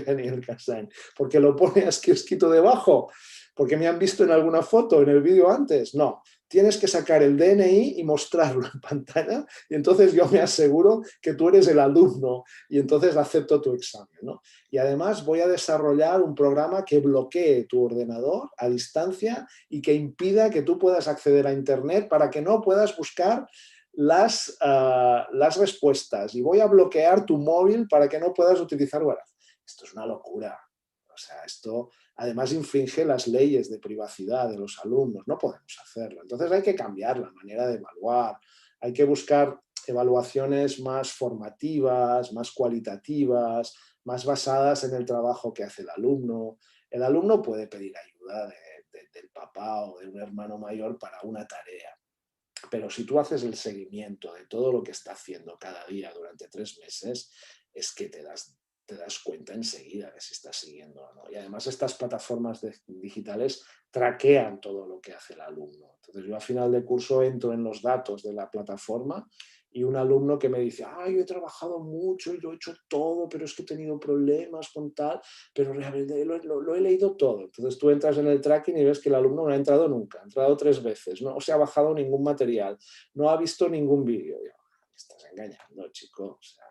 Daniel Cassagne? ¿Porque lo pone escrito debajo? ¿Porque me han visto en alguna foto, en el vídeo antes? No, tienes que sacar el DNI y mostrarlo en pantalla y entonces yo me aseguro que tú eres el alumno y entonces acepto tu examen, ¿no? Y además voy a desarrollar un programa que bloquee tu ordenador a distancia y que impida que tú puedas acceder a Internet para que no puedas buscar las respuestas, y voy a bloquear tu móvil para que no puedas utilizar WhatsApp. Esto es una locura. O sea, esto además infringe las leyes de privacidad de los alumnos. No podemos hacerlo. Entonces hay que cambiar la manera de evaluar. Hay que buscar evaluaciones más formativas, más cualitativas, más basadas en el trabajo que hace el alumno. El alumno puede pedir ayuda del papá o de un hermano mayor para una tarea. Pero si tú haces el seguimiento de todo lo que está haciendo cada día durante 3 meses, es que te das cuenta enseguida de si estás siguiendo o no. Y además estas plataformas digitales traquean todo lo que hace el alumno. Entonces yo a final de curso entro en los datos de la plataforma y un alumno que me dice, yo he trabajado mucho y lo he hecho todo, pero es que he tenido problemas con tal, pero realmente lo he leído todo. Entonces tú entras en el tracking y ves que el alumno no ha entrado nunca, ha entrado 3 veces, no se ha bajado ningún material, no ha visto ningún vídeo. Me estás engañando, chico. O sea,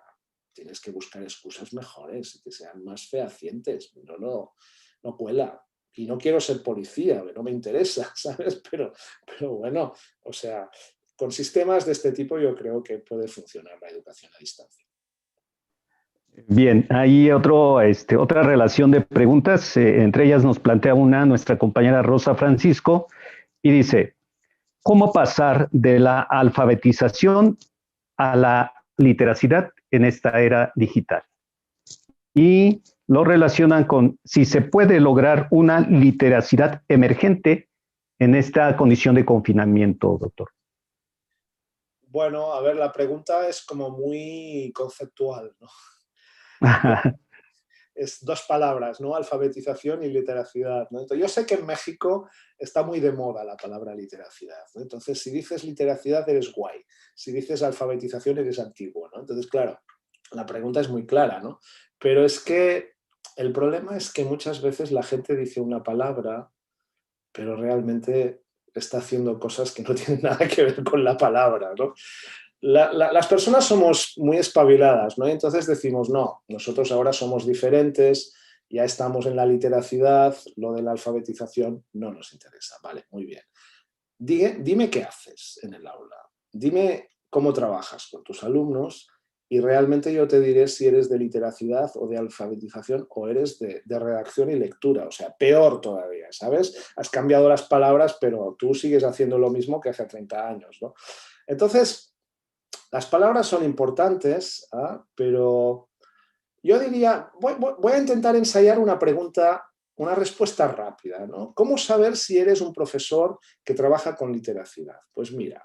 tienes que buscar excusas mejores y que sean más fehacientes. No cuela. Y no quiero ser policía, no me interesa, ¿sabes? Pero bueno, o sea, con sistemas de este tipo yo creo que puede funcionar la educación a distancia. Bien, hay otra relación de preguntas. Entre ellas nos plantea una nuestra compañera Rosa Francisco y dice, ¿cómo pasar de la alfabetización a la literacidad en esta era digital? Y lo relacionan con si se puede lograr una literacidad emergente en esta condición de confinamiento, doctor. Bueno, a ver, la pregunta es como muy conceptual, ¿no? Es dos palabras, ¿no? Alfabetización y literacidad, ¿no? Entonces, yo sé que en México está muy de moda la palabra literacidad, ¿no? Entonces, si dices literacidad eres guay, si dices alfabetización eres antiguo, ¿no? Entonces, claro, la pregunta es muy clara, ¿no? Pero es que el problema es que muchas veces la gente dice una palabra, pero realmente está haciendo cosas que no tienen nada que ver con la palabra, ¿no? Las personas somos muy espabiladas, ¿no? Y entonces decimos, no, nosotros ahora somos diferentes, ya estamos en la literacidad, lo de la alfabetización no nos interesa. Vale, muy bien. Dime qué haces en el aula, dime cómo trabajas con tus alumnos y realmente yo te diré si eres de literacidad o de alfabetización o eres de redacción y lectura, o sea, peor todavía, ¿sabes? Has cambiado las palabras, pero tú sigues haciendo lo mismo que hace 30 años, ¿no? Entonces, las palabras son importantes, ¿eh? Pero yo diría, voy a intentar ensayar una pregunta, una respuesta rápida, ¿no? ¿Cómo saber si eres un profesor que trabaja con literacidad? Pues mira,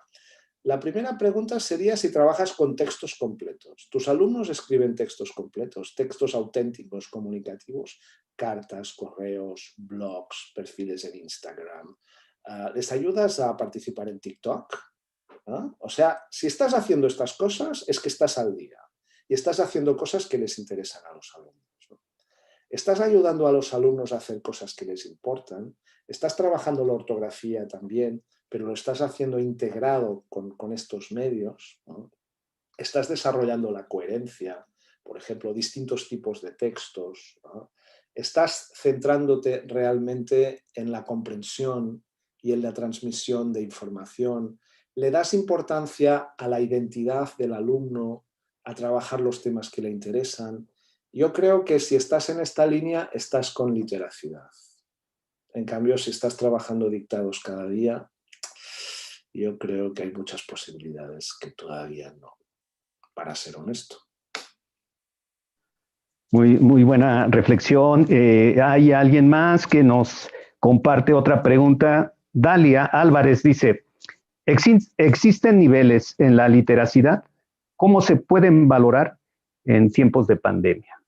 la primera pregunta sería si trabajas con textos completos. ¿Tus alumnos escriben textos completos, textos auténticos, comunicativos, cartas, correos, blogs, perfiles en Instagram? ¿Les ayudas a participar en TikTok? ¿No? O sea, si estás haciendo estas cosas es que estás al día y estás haciendo cosas que les interesan a los alumnos, ¿no? Estás ayudando a los alumnos a hacer cosas que les importan, estás trabajando la ortografía también, pero lo estás haciendo integrado con estos medios, ¿no? Estás desarrollando la coherencia, por ejemplo, distintos tipos de textos, ¿no? Estás centrándote realmente en la comprensión y en la transmisión de información, le das importancia a la identidad del alumno, a trabajar los temas que le interesan. Yo creo que si estás en esta línea, estás con literacidad. En cambio, si estás trabajando dictados cada día, yo creo que hay muchas posibilidades que todavía no, para ser honesto. Muy buena reflexión. Hay alguien más que nos comparte otra pregunta. Dalia Álvarez dice, ¿existen niveles en la literacidad? ¿Cómo se pueden valorar en tiempos de pandemia?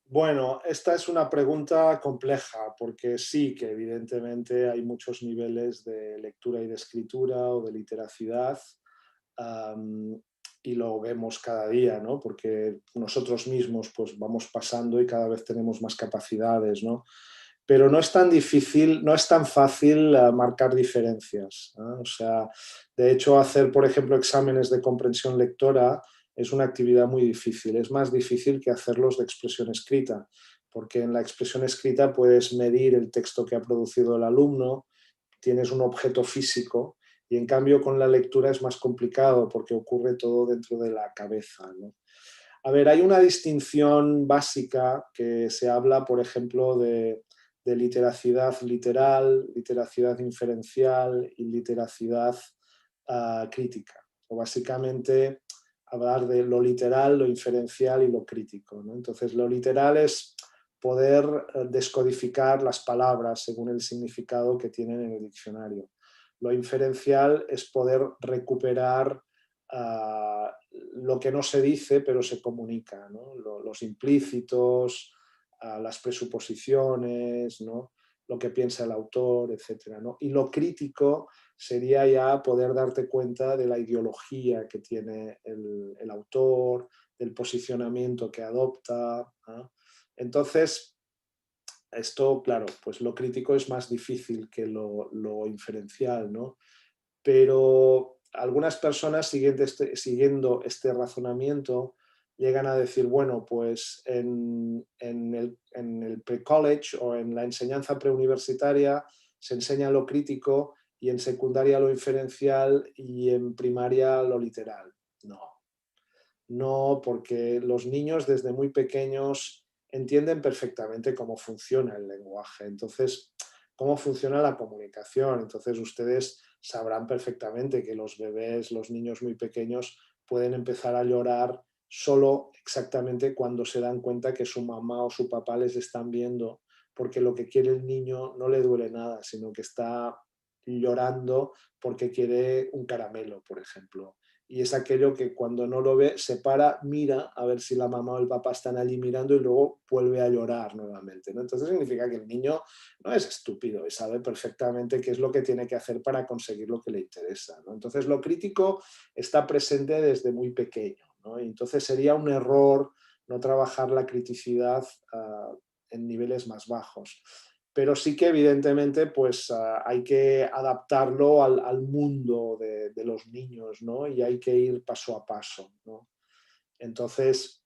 Bueno, esta es una pregunta compleja porque sí que evidentemente hay muchos niveles de lectura y de escritura o de literacidad, y lo vemos cada día, ¿no? Porque nosotros mismos pues vamos pasando y cada vez tenemos más capacidades, ¿no? Pero no es tan difícil, no es tan fácil marcar diferencias, ¿no? O sea, de hecho hacer, por ejemplo, exámenes de comprensión lectora es una actividad muy difícil, es más difícil que hacerlos de expresión escrita, porque en la expresión escrita puedes medir el texto que ha producido el alumno, tienes un objeto físico, y en cambio con la lectura es más complicado porque ocurre todo dentro de la cabeza, ¿no? A ver, hay una distinción básica que se habla, por ejemplo, de literacidad literal, literacidad inferencial y literacidad crítica. O básicamente hablar de lo literal, lo inferencial y lo crítico, ¿no? Entonces, lo literal es poder descodificar las palabras según el significado que tienen en el diccionario. Lo inferencial es poder recuperar lo que no se dice pero se comunica, ¿no? Los implícitos, las presuposiciones, ¿no? Lo que piensa el autor, etc., ¿no? Y lo crítico sería ya poder darte cuenta de la ideología que tiene el autor, del posicionamiento que adopta, ¿no? Entonces, esto, claro, pues lo crítico es más difícil que lo inferencial, ¿no? Pero algunas personas siguiendo este razonamiento llegan a decir, bueno, pues en el pre-college o en la enseñanza preuniversitaria se enseña lo crítico y en secundaria lo inferencial y en primaria lo literal. No. No, porque los niños desde muy pequeños entienden perfectamente cómo funciona el lenguaje, entonces, cómo funciona la comunicación. Entonces, ustedes sabrán perfectamente que los bebés, los niños muy pequeños, pueden empezar a llorar solo exactamente cuando se dan cuenta que su mamá o su papá les están viendo, porque lo que quiere el niño no le duele nada, sino que está llorando porque quiere un caramelo, por ejemplo. Y es aquello que cuando no lo ve, se para, mira a ver si la mamá o el papá están allí mirando y luego vuelve a llorar nuevamente, ¿no? Entonces significa que el niño no es estúpido y sabe perfectamente qué es lo que tiene que hacer para conseguir lo que le interesa, ¿no? Entonces lo crítico está presente desde muy pequeño, ¿no? Y entonces sería un error no trabajar la criticidad en niveles más bajos. Pero sí que evidentemente pues hay que adaptarlo al mundo de los niños, ¿no? Y hay que ir paso a paso, ¿no? Entonces,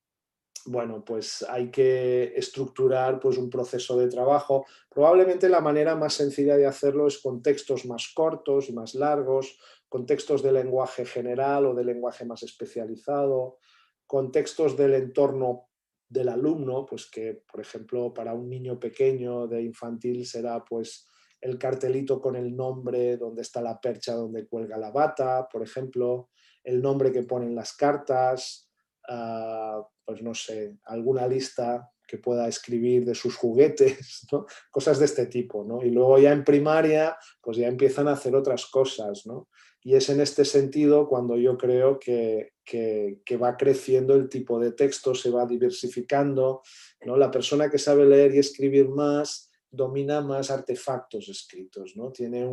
bueno, pues hay que estructurar pues un proceso de trabajo. Probablemente la manera más sencilla de hacerlo es con textos más cortos y más largos, con textos de lenguaje general o de lenguaje más especializado, con textos del entorno del alumno, pues que, por ejemplo, para un niño pequeño de infantil será pues el cartelito con el nombre, donde está la percha donde cuelga la bata, por ejemplo, el nombre que ponen las cartas, pues no sé, alguna lista que pueda escribir de sus juguetes, ¿no? Cosas de este tipo, ¿no? Y luego ya en primaria, pues ya empiezan a hacer otras cosas, ¿no? Y es en este sentido cuando yo creo que va creciendo el tipo de texto, se va diversificando, ¿no? La persona que sabe leer y escribir más domina más artefactos escritos, ¿no? Tiene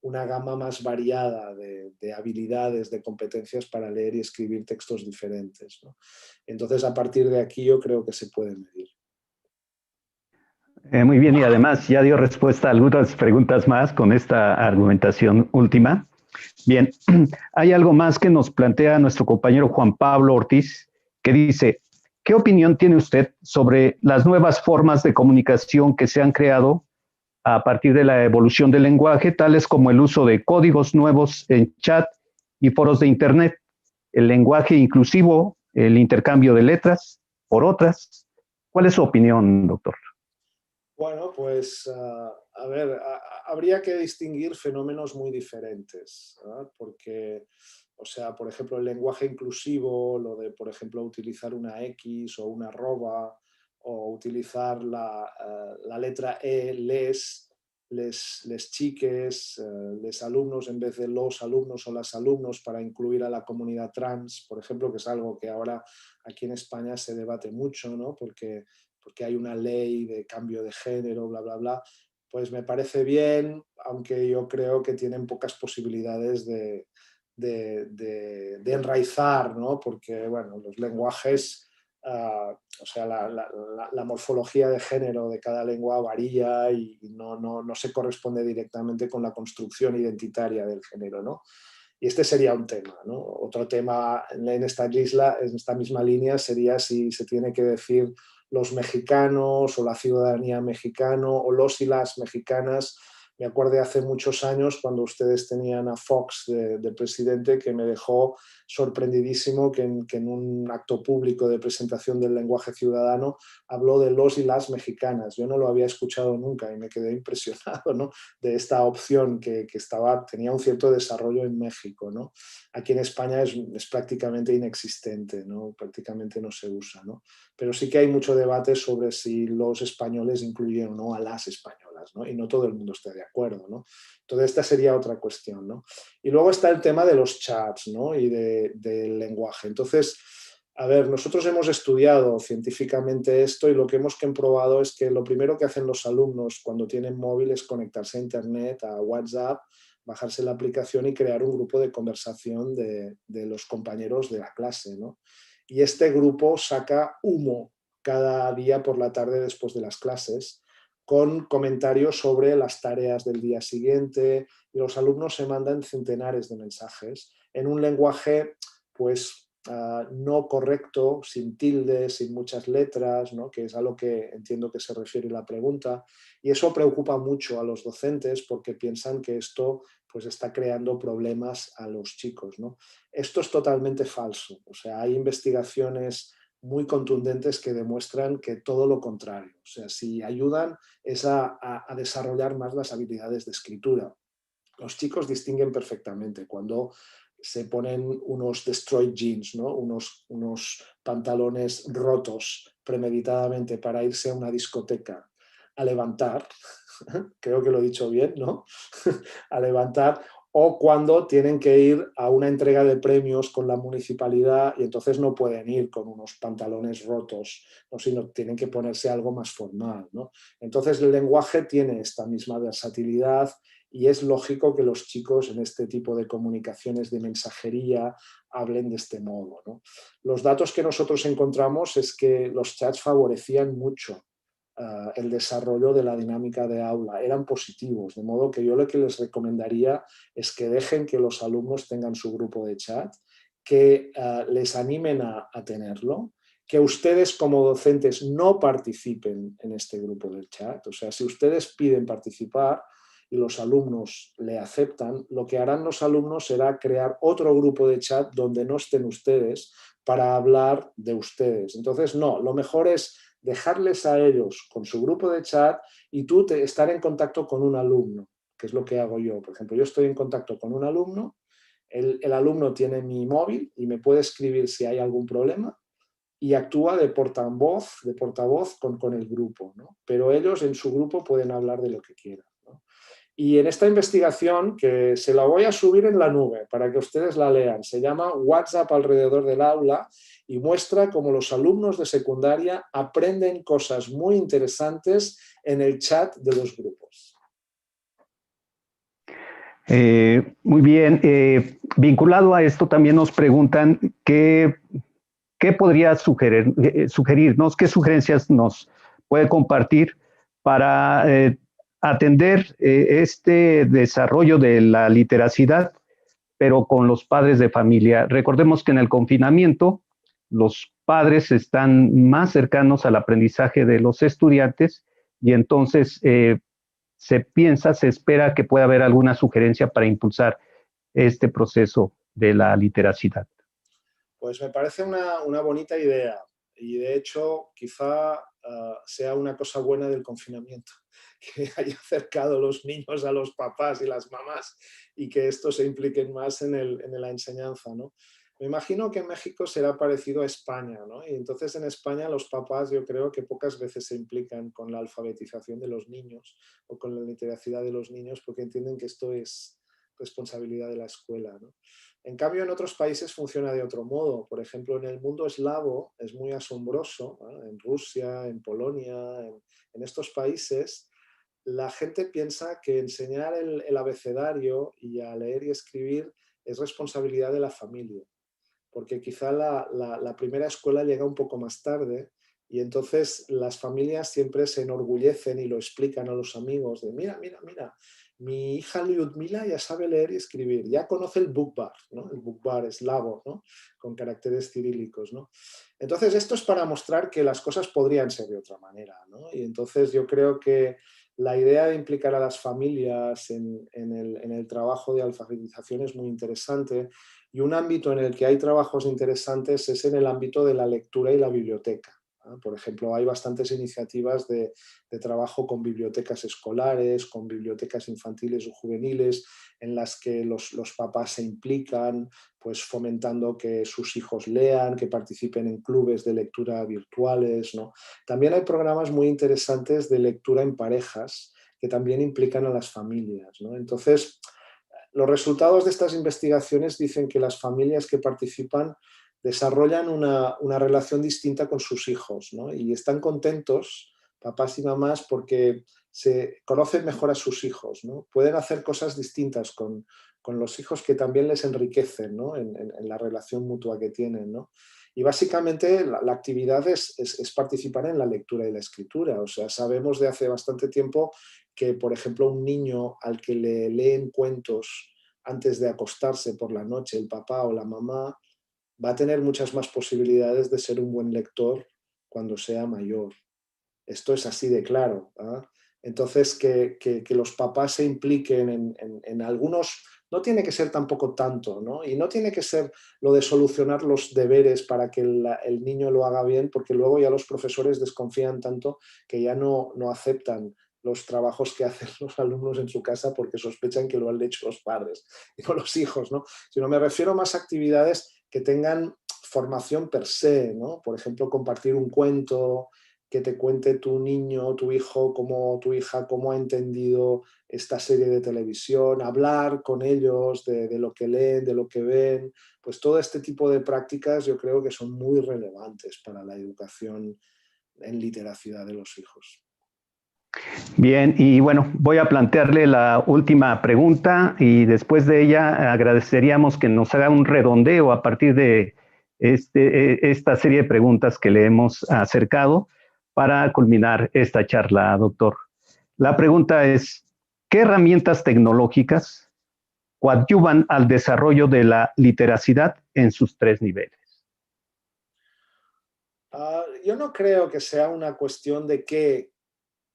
una gama más variada de habilidades, de competencias para leer y escribir textos diferentes, ¿no? Entonces, a partir de aquí yo creo que se puede medir. Muy bien, y además ya dio respuesta a algunas preguntas más con esta argumentación última. Bien, hay algo más que nos plantea nuestro compañero Juan Pablo Ortiz, que dice, ¿qué opinión tiene usted sobre las nuevas formas de comunicación que se han creado a partir de la evolución del lenguaje, tales como el uso de códigos nuevos en chat y foros de Internet, el lenguaje inclusivo, el intercambio de letras por otras? ¿Cuál es su opinión, doctor? Bueno, pues a ver, habría que distinguir fenómenos muy diferentes, ¿no? Porque, o sea, por ejemplo, el lenguaje inclusivo, lo de, por ejemplo, utilizar una X o una arroba, o utilizar la letra E, les chiques, les alumnos en vez de los alumnos o las alumnos para incluir a la comunidad trans, por ejemplo, que es algo que ahora aquí en España se debate mucho, ¿no? Porque hay una ley de cambio de género, bla, bla, bla, pues me parece bien, aunque yo creo que tienen pocas posibilidades de enraizar, ¿no? Porque, bueno, los lenguajes, o sea, la morfología de género de cada lengua varía y no se corresponde directamente con la construcción identitaria del género, ¿no? Y este sería un tema, ¿no? Otro tema en esta misma línea sería si se tiene que decir los mexicanos o la ciudadanía mexicana o los y las mexicanas. Me acuerdo de hace muchos años cuando ustedes tenían a Fox de presidente, que me dejó sorprendidísimo que en un acto público de presentación del lenguaje ciudadano habló de los y las mexicanas. Yo no lo había escuchado nunca y me quedé impresionado, ¿no? De esta opción que tenía un cierto desarrollo en México, ¿no? Aquí en España es prácticamente inexistente, ¿no? Prácticamente no se usa, ¿no? Pero sí que hay mucho debate sobre si los españoles incluyen o no a las españolas, ¿no? Y no todo el mundo está de acuerdo, ¿no? Entonces esta sería otra cuestión, ¿no? Y luego está el tema de los chats, ¿no? Y del lenguaje. Entonces, a ver, nosotros hemos estudiado científicamente esto y lo que hemos comprobado es que lo primero que hacen los alumnos cuando tienen móvil es conectarse a Internet, a WhatsApp, bajarse la aplicación y crear un grupo de conversación de los compañeros de la clase, ¿no? Y este grupo saca humo cada día por la tarde después de las clases con comentarios sobre las tareas del día siguiente y los alumnos se mandan centenares de mensajes en un lenguaje pues no correcto, sin tildes, sin muchas letras, ¿no? Que es a lo que entiendo que se refiere la pregunta. Y eso preocupa mucho a los docentes porque piensan que esto pues está creando problemas a los chicos, ¿no? Esto es totalmente falso. O sea, hay investigaciones muy contundentes que demuestran que todo lo contrario. O sea, si ayudan es a desarrollar más las habilidades de escritura. Los chicos distinguen perfectamente cuando se ponen unos destroyed jeans, ¿no? unos pantalones rotos premeditadamente para irse a una discoteca a levantar, creo que lo he dicho bien, ¿no? A levantar, o cuando tienen que ir a una entrega de premios con la municipalidad y entonces no pueden ir con unos pantalones rotos, ¿no? Sino tienen que ponerse algo más formal, ¿no? Entonces el lenguaje tiene esta misma versatilidad y es lógico que los chicos en este tipo de comunicaciones de mensajería hablen de este modo, ¿no? Los datos que nosotros encontramos es que los chats favorecían mucho el desarrollo de la dinámica de aula, eran positivos, de modo que yo lo que les recomendaría es que dejen que los alumnos tengan su grupo de chat, que les animen a tenerlo, que ustedes como docentes no participen en este grupo del chat. O sea, si ustedes piden participar y los alumnos le aceptan, lo que harán los alumnos será crear otro grupo de chat donde no estén ustedes para hablar de ustedes. Entonces, no, lo mejor es dejarles a ellos con su grupo de chat y tú estar en contacto con un alumno, que es lo que hago yo. Por ejemplo, yo estoy en contacto con un alumno, el alumno tiene mi móvil y me puede escribir si hay algún problema y actúa de portavoz con el grupo, ¿no? Pero ellos en su grupo pueden hablar de lo que quieran, ¿no? Y en esta investigación, que se la voy a subir en la nube para que ustedes la lean, se llama WhatsApp alrededor del aula y muestra cómo los alumnos de secundaria aprenden cosas muy interesantes en el chat de los grupos. Muy bien. Vinculado a esto también nos preguntan qué podría sugerirnos, qué sugerencias nos puede compartir para atender este desarrollo de la literacidad, pero con los padres de familia. Recordemos que en el confinamiento los padres están más cercanos al aprendizaje de los estudiantes y entonces se espera que pueda haber alguna sugerencia para impulsar este proceso de la literacidad. Pues me parece una bonita idea y de hecho quizá sea una cosa buena del confinamiento, que haya acercado a los niños a los papás y las mamás y que estos se impliquen más en la enseñanza, ¿no? Me imagino que en México será parecido a España, ¿no? Y entonces en España los papás yo creo que pocas veces se implican con la alfabetización de los niños o con la literacidad de los niños porque entienden que esto es responsabilidad de la escuela, ¿no? En cambio, en otros países funciona de otro modo. Por ejemplo, en el mundo eslavo es muy asombroso, ¿no? En Rusia, en Polonia, en estos países, la gente piensa que enseñar el abecedario y a leer y escribir es responsabilidad de la familia, porque quizá la primera escuela llega un poco más tarde y entonces las familias siempre se enorgullecen y lo explican a los amigos de mira, mi hija Lyudmila ya sabe leer y escribir, ya conoce el bukbar, ¿no? El bukbar eslavo, ¿no? Con caracteres cirílicos, ¿no? Entonces esto es para mostrar que las cosas podrían ser de otra manera, ¿no? Y entonces yo creo que la idea de implicar a las familias en el trabajo de alfabetización es muy interesante y un ámbito en el que hay trabajos interesantes es en el ámbito de la lectura y la biblioteca. Por ejemplo, hay bastantes iniciativas de trabajo con bibliotecas escolares, con bibliotecas infantiles o juveniles, en las que los papás se implican, pues fomentando que sus hijos lean, que participen en clubes de lectura virtuales, ¿no? También hay programas muy interesantes de lectura en parejas que también implican a las familias, ¿no? Entonces, los resultados de estas investigaciones dicen que las familias que participan desarrollan una relación distinta con sus hijos, ¿no? Y están contentos, papás y mamás, porque se conocen mejor a sus hijos, ¿no? Pueden hacer cosas distintas con los hijos que también les enriquecen, ¿no? en la relación mutua que tienen, ¿no? Y básicamente la actividad es participar en la lectura y la escritura. O sea, sabemos de hace bastante tiempo que, por ejemplo, un niño al que le leen cuentos antes de acostarse por la noche, el papá o la mamá, va a tener muchas más posibilidades de ser un buen lector cuando sea mayor. Esto es así de claro, ¿eh? Entonces, que los papás se impliquen en algunos, no tiene que ser tampoco tanto, ¿no? Y no tiene que ser lo de solucionar los deberes para que el niño lo haga bien, porque luego ya los profesores desconfían tanto que ya no aceptan los trabajos que hacen los alumnos en su casa porque sospechan que lo han hecho los padres y no los hijos, ¿no? Sino me refiero a más actividades que tengan formación per se, ¿no? Por ejemplo, compartir un cuento, que te cuente tu niño, tu hijo, tu hija, cómo ha entendido esta serie de televisión, hablar con ellos de lo que leen, de lo que ven, pues todo este tipo de prácticas yo creo que son muy relevantes para la educación en literacidad de los hijos. Bien, y bueno, voy a plantearle la última pregunta y después de ella agradeceríamos que nos haga un redondeo a partir de esta serie de preguntas que le hemos acercado para culminar esta charla, doctor. La pregunta es, ¿qué herramientas tecnológicas coadyuvan al desarrollo de la literacidad en sus 3 niveles? Yo no creo que sea una cuestión de qué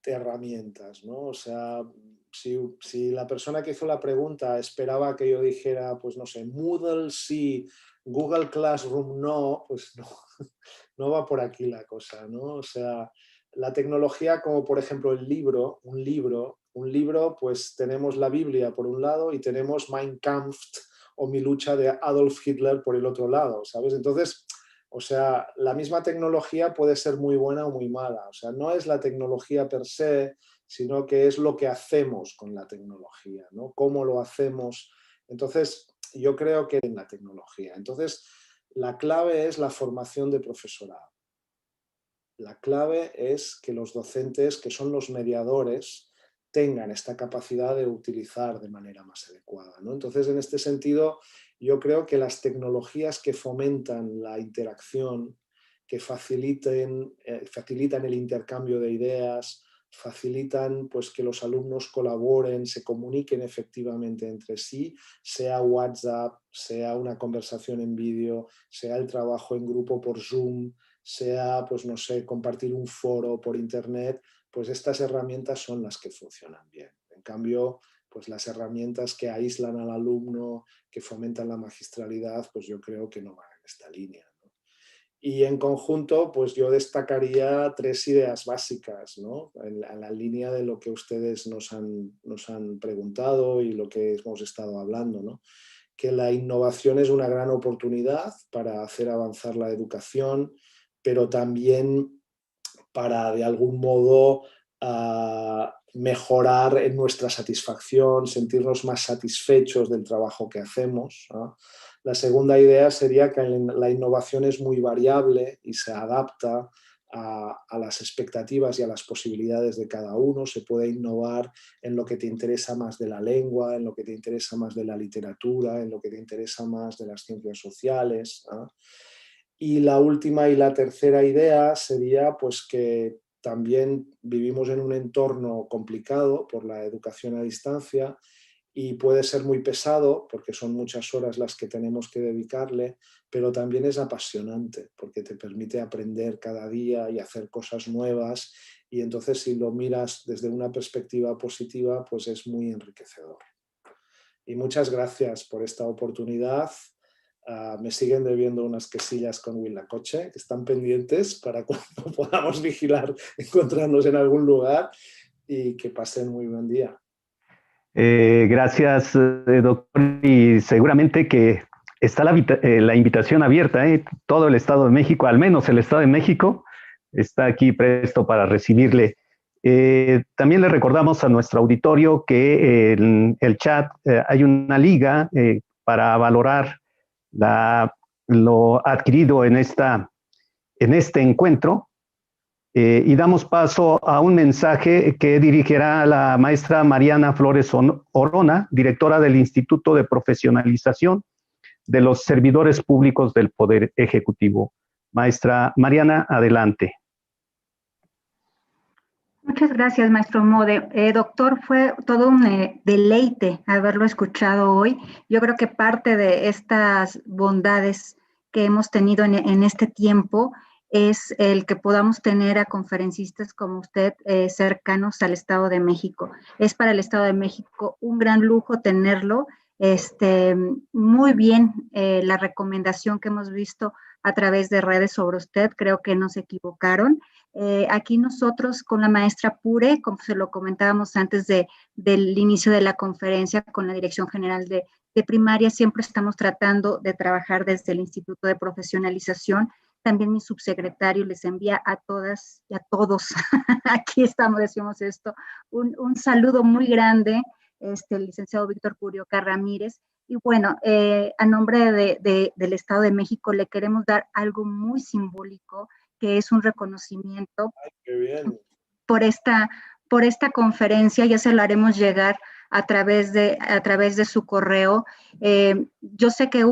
herramientas, ¿no? O sea, si la persona que hizo la pregunta esperaba que yo dijera, pues no sé, Moodle sí, Google Classroom no, pues no, no va por aquí la cosa, ¿no? O sea, la tecnología como por ejemplo un libro, pues tenemos la Biblia por un lado y tenemos Mein Kampf o Mi lucha de Adolf Hitler por el otro lado, ¿sabes? Entonces, o sea, la misma tecnología puede ser muy buena o muy mala. O sea, no es la tecnología per se, sino que es lo que hacemos con la tecnología, ¿no? Cómo lo hacemos. Entonces, yo creo que en la tecnología. Entonces, la clave es la formación de profesorado. La clave es que los docentes, que son los mediadores, tengan esta capacidad de utilizar de manera más adecuada, ¿no? Entonces, en este sentido, yo creo que las tecnologías que fomentan la interacción, que facilitan el intercambio de ideas, facilitan pues, que los alumnos colaboren, se comuniquen efectivamente entre sí, sea WhatsApp, sea una conversación en vídeo, sea el trabajo en grupo por Zoom, sea, pues no sé, compartir un foro por internet, pues estas herramientas son las que funcionan bien. En cambio, pues las herramientas que aíslan al alumno, que fomentan la magistralidad, pues yo creo que no van en esta línea, ¿no? Y en conjunto, pues yo destacaría 3 ideas básicas, ¿no? En la línea de lo que ustedes nos han preguntado y lo que hemos estado hablando, ¿no? Que la innovación es una gran oportunidad para hacer avanzar la educación, pero también para de algún modo mejorar en nuestra satisfacción, sentirnos más satisfechos del trabajo que hacemos, ¿no? La segunda idea sería que la innovación es muy variable y se adapta a las expectativas y a las posibilidades de cada uno. Se puede innovar en lo que te interesa más de la lengua, en lo que te interesa más de la literatura, en lo que te interesa más de las ciencias sociales, ¿no? Y la última y la tercera idea sería pues que también vivimos en un entorno complicado por la educación a distancia y puede ser muy pesado porque son muchas horas las que tenemos que dedicarle, pero también es apasionante porque te permite aprender cada día y hacer cosas nuevas, y entonces si lo miras desde una perspectiva positiva, pues es muy enriquecedor. Y muchas gracias por esta oportunidad. Me siguen debiendo unas quesillas con Huitlacoche que están pendientes para cuando podamos vigilar, encontrarnos en algún lugar, y que pasen muy buen día. Gracias, doctor, y seguramente que está la invitación abierta, todo el Estado de México, al menos el Estado de México, está aquí presto para recibirle. También le recordamos a nuestro auditorio que en el chat hay una liga para valorar lo adquirido en este encuentro. Y damos paso a un mensaje que dirigirá la maestra Mariana Flores Orona, directora del Instituto de Profesionalización de los Servidores Públicos del Poder Ejecutivo. Maestra Mariana, adelante. Muchas gracias, maestro Mode. Doctor, fue todo un deleite haberlo escuchado hoy. Yo creo que parte de estas bondades que hemos tenido en este tiempo es el que podamos tener a conferencistas como usted cercanos al Estado de México. Es para el Estado de México un gran lujo tenerlo. Muy bien la recomendación que hemos visto a través de redes sobre usted, creo que no se equivocaron. Aquí nosotros con la maestra Pure, como se lo comentábamos antes del inicio de la conferencia con la Dirección General de Primaria, siempre estamos tratando de trabajar desde el Instituto de Profesionalización. También mi subsecretario les envía a todas y a todos, aquí estamos, decimos esto, un saludo muy grande, el licenciado Víctor Curioca Ramírez. Y bueno, a nombre del Estado de México le queremos dar algo muy simbólico, que es un reconocimiento. Ay, qué bien. por esta conferencia, ya se lo haremos llegar a través de su correo. Yo sé que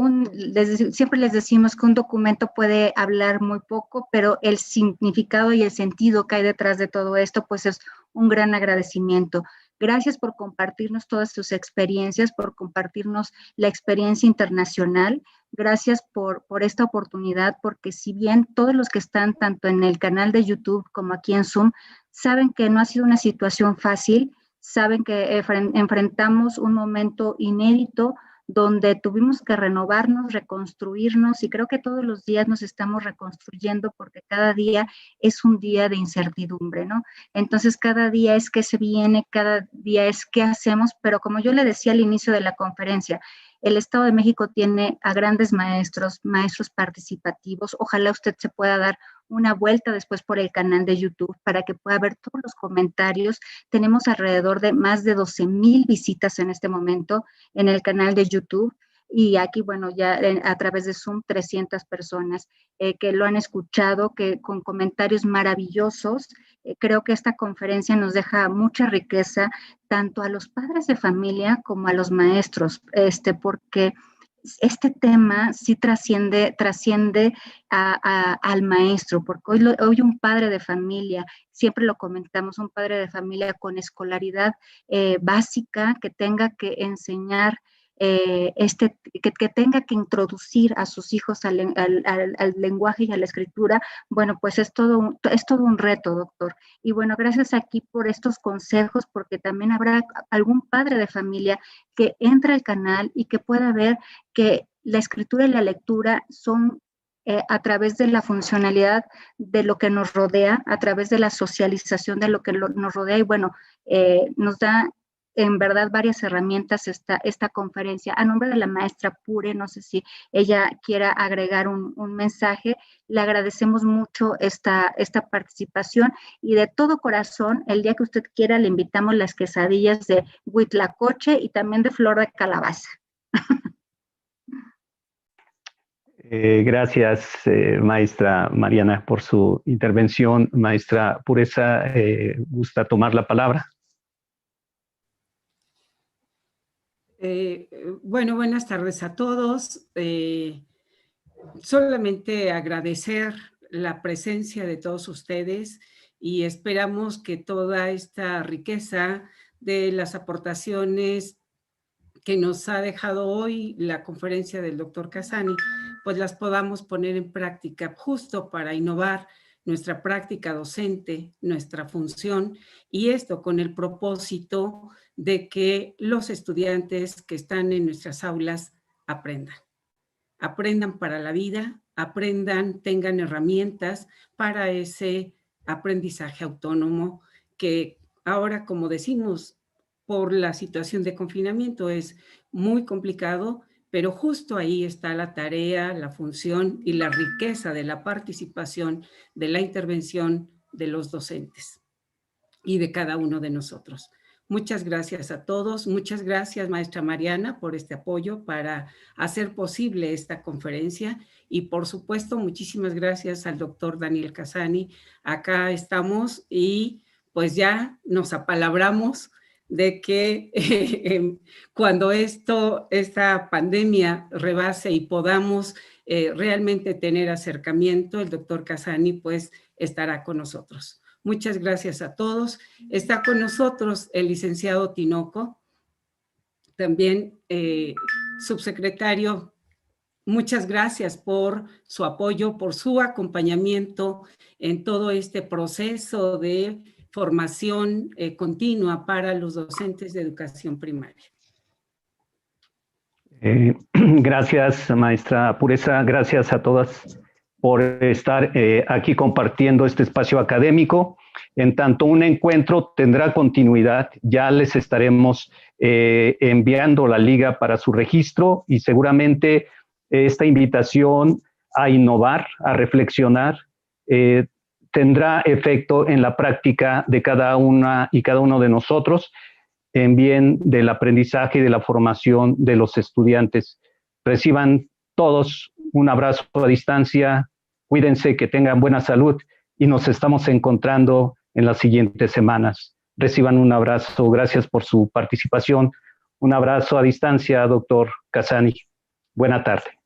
siempre les decimos que un documento puede hablar muy poco, pero el significado y el sentido que hay detrás de todo esto, pues es un gran agradecimiento. Gracias por compartirnos todas sus experiencias, por compartirnos la experiencia internacional. Gracias por esta oportunidad, porque si bien todos los que están tanto en el canal de YouTube como aquí en Zoom, saben que no ha sido una situación fácil, saben que enfrentamos un momento inédito donde tuvimos que renovarnos, reconstruirnos, y creo que todos los días nos estamos reconstruyendo porque cada día es un día de incertidumbre, ¿no? Entonces cada día es qué se viene, cada día es qué hacemos, pero como yo le decía al inicio de la conferencia, el Estado de México tiene a grandes maestros participativos. Ojalá usted se pueda dar una vuelta después por el canal de YouTube para que pueda ver todos los comentarios. Tenemos alrededor de más de 12,000 visitas en este momento en el canal de YouTube. Y aquí, bueno, ya a través de Zoom, 300 personas que lo han escuchado, que con comentarios maravillosos. Creo que esta conferencia nos deja mucha riqueza, tanto a los padres de familia como a los maestros, porque este tema sí trasciende al maestro, porque hoy un padre de familia, siempre lo comentamos, un padre de familia con escolaridad básica, que tenga que enseñar, que tenga que introducir a sus hijos al lenguaje y a la escritura, bueno, pues es todo un reto, doctor. Y bueno, gracias aquí por estos consejos, porque también habrá algún padre de familia que entre al canal y que pueda ver que la escritura y la lectura son a través de la funcionalidad de lo que nos rodea, a través de la socialización de lo que nos rodea, y bueno, nos da en verdad varias herramientas esta conferencia. A nombre de la maestra Pure, no sé si ella quiera agregar un mensaje, le agradecemos mucho esta participación, y de todo corazón, el día que usted quiera, le invitamos las quesadillas de huitlacoche y también de flor de calabaza. Gracias, maestra Mariana, por su intervención. Maestra Pureza, ¿gusta tomar la palabra? Bueno, buenas tardes a todos. Solamente agradecer la presencia de todos ustedes, y esperamos que toda esta riqueza de las aportaciones que nos ha dejado hoy la conferencia del doctor Casani, pues las podamos poner en práctica, justo para innovar nuestra práctica docente, nuestra función, y esto con el propósito de que los estudiantes que están en nuestras aulas aprendan para la vida, tengan herramientas para ese aprendizaje autónomo que ahora, como decimos, por la situación de confinamiento es muy complicado, pero justo ahí está la tarea, la función y la riqueza de la participación, de la intervención de los docentes y de cada uno de nosotros. Muchas gracias a todos. Muchas gracias, maestra Mariana, por este apoyo para hacer posible esta conferencia. Y por supuesto, muchísimas gracias al doctor Daniel Casani. Acá estamos y pues ya nos apalabramos de que cuando esta pandemia rebase y podamos realmente tener acercamiento, el doctor Casani pues estará con nosotros. Muchas gracias a todos. Está con nosotros el licenciado Tinoco, también subsecretario muchas gracias por su apoyo, por su acompañamiento en todo este proceso de formación continua para los docentes de educación primaria. Gracias, maestra Pureza, gracias a todas por estar aquí compartiendo este espacio académico. En tanto un encuentro tendrá continuidad, ya les estaremos enviando la liga para su registro y seguramente esta invitación a innovar, a reflexionar, tendrá efecto en la práctica de cada una y cada uno de nosotros en bien del aprendizaje y de la formación de los estudiantes. Reciban todos un abrazo a distancia, cuídense, que tengan buena salud y nos estamos encontrando en las siguientes semanas. Reciban un abrazo, gracias por su participación. Un abrazo a distancia, doctor Casani. Buena tarde.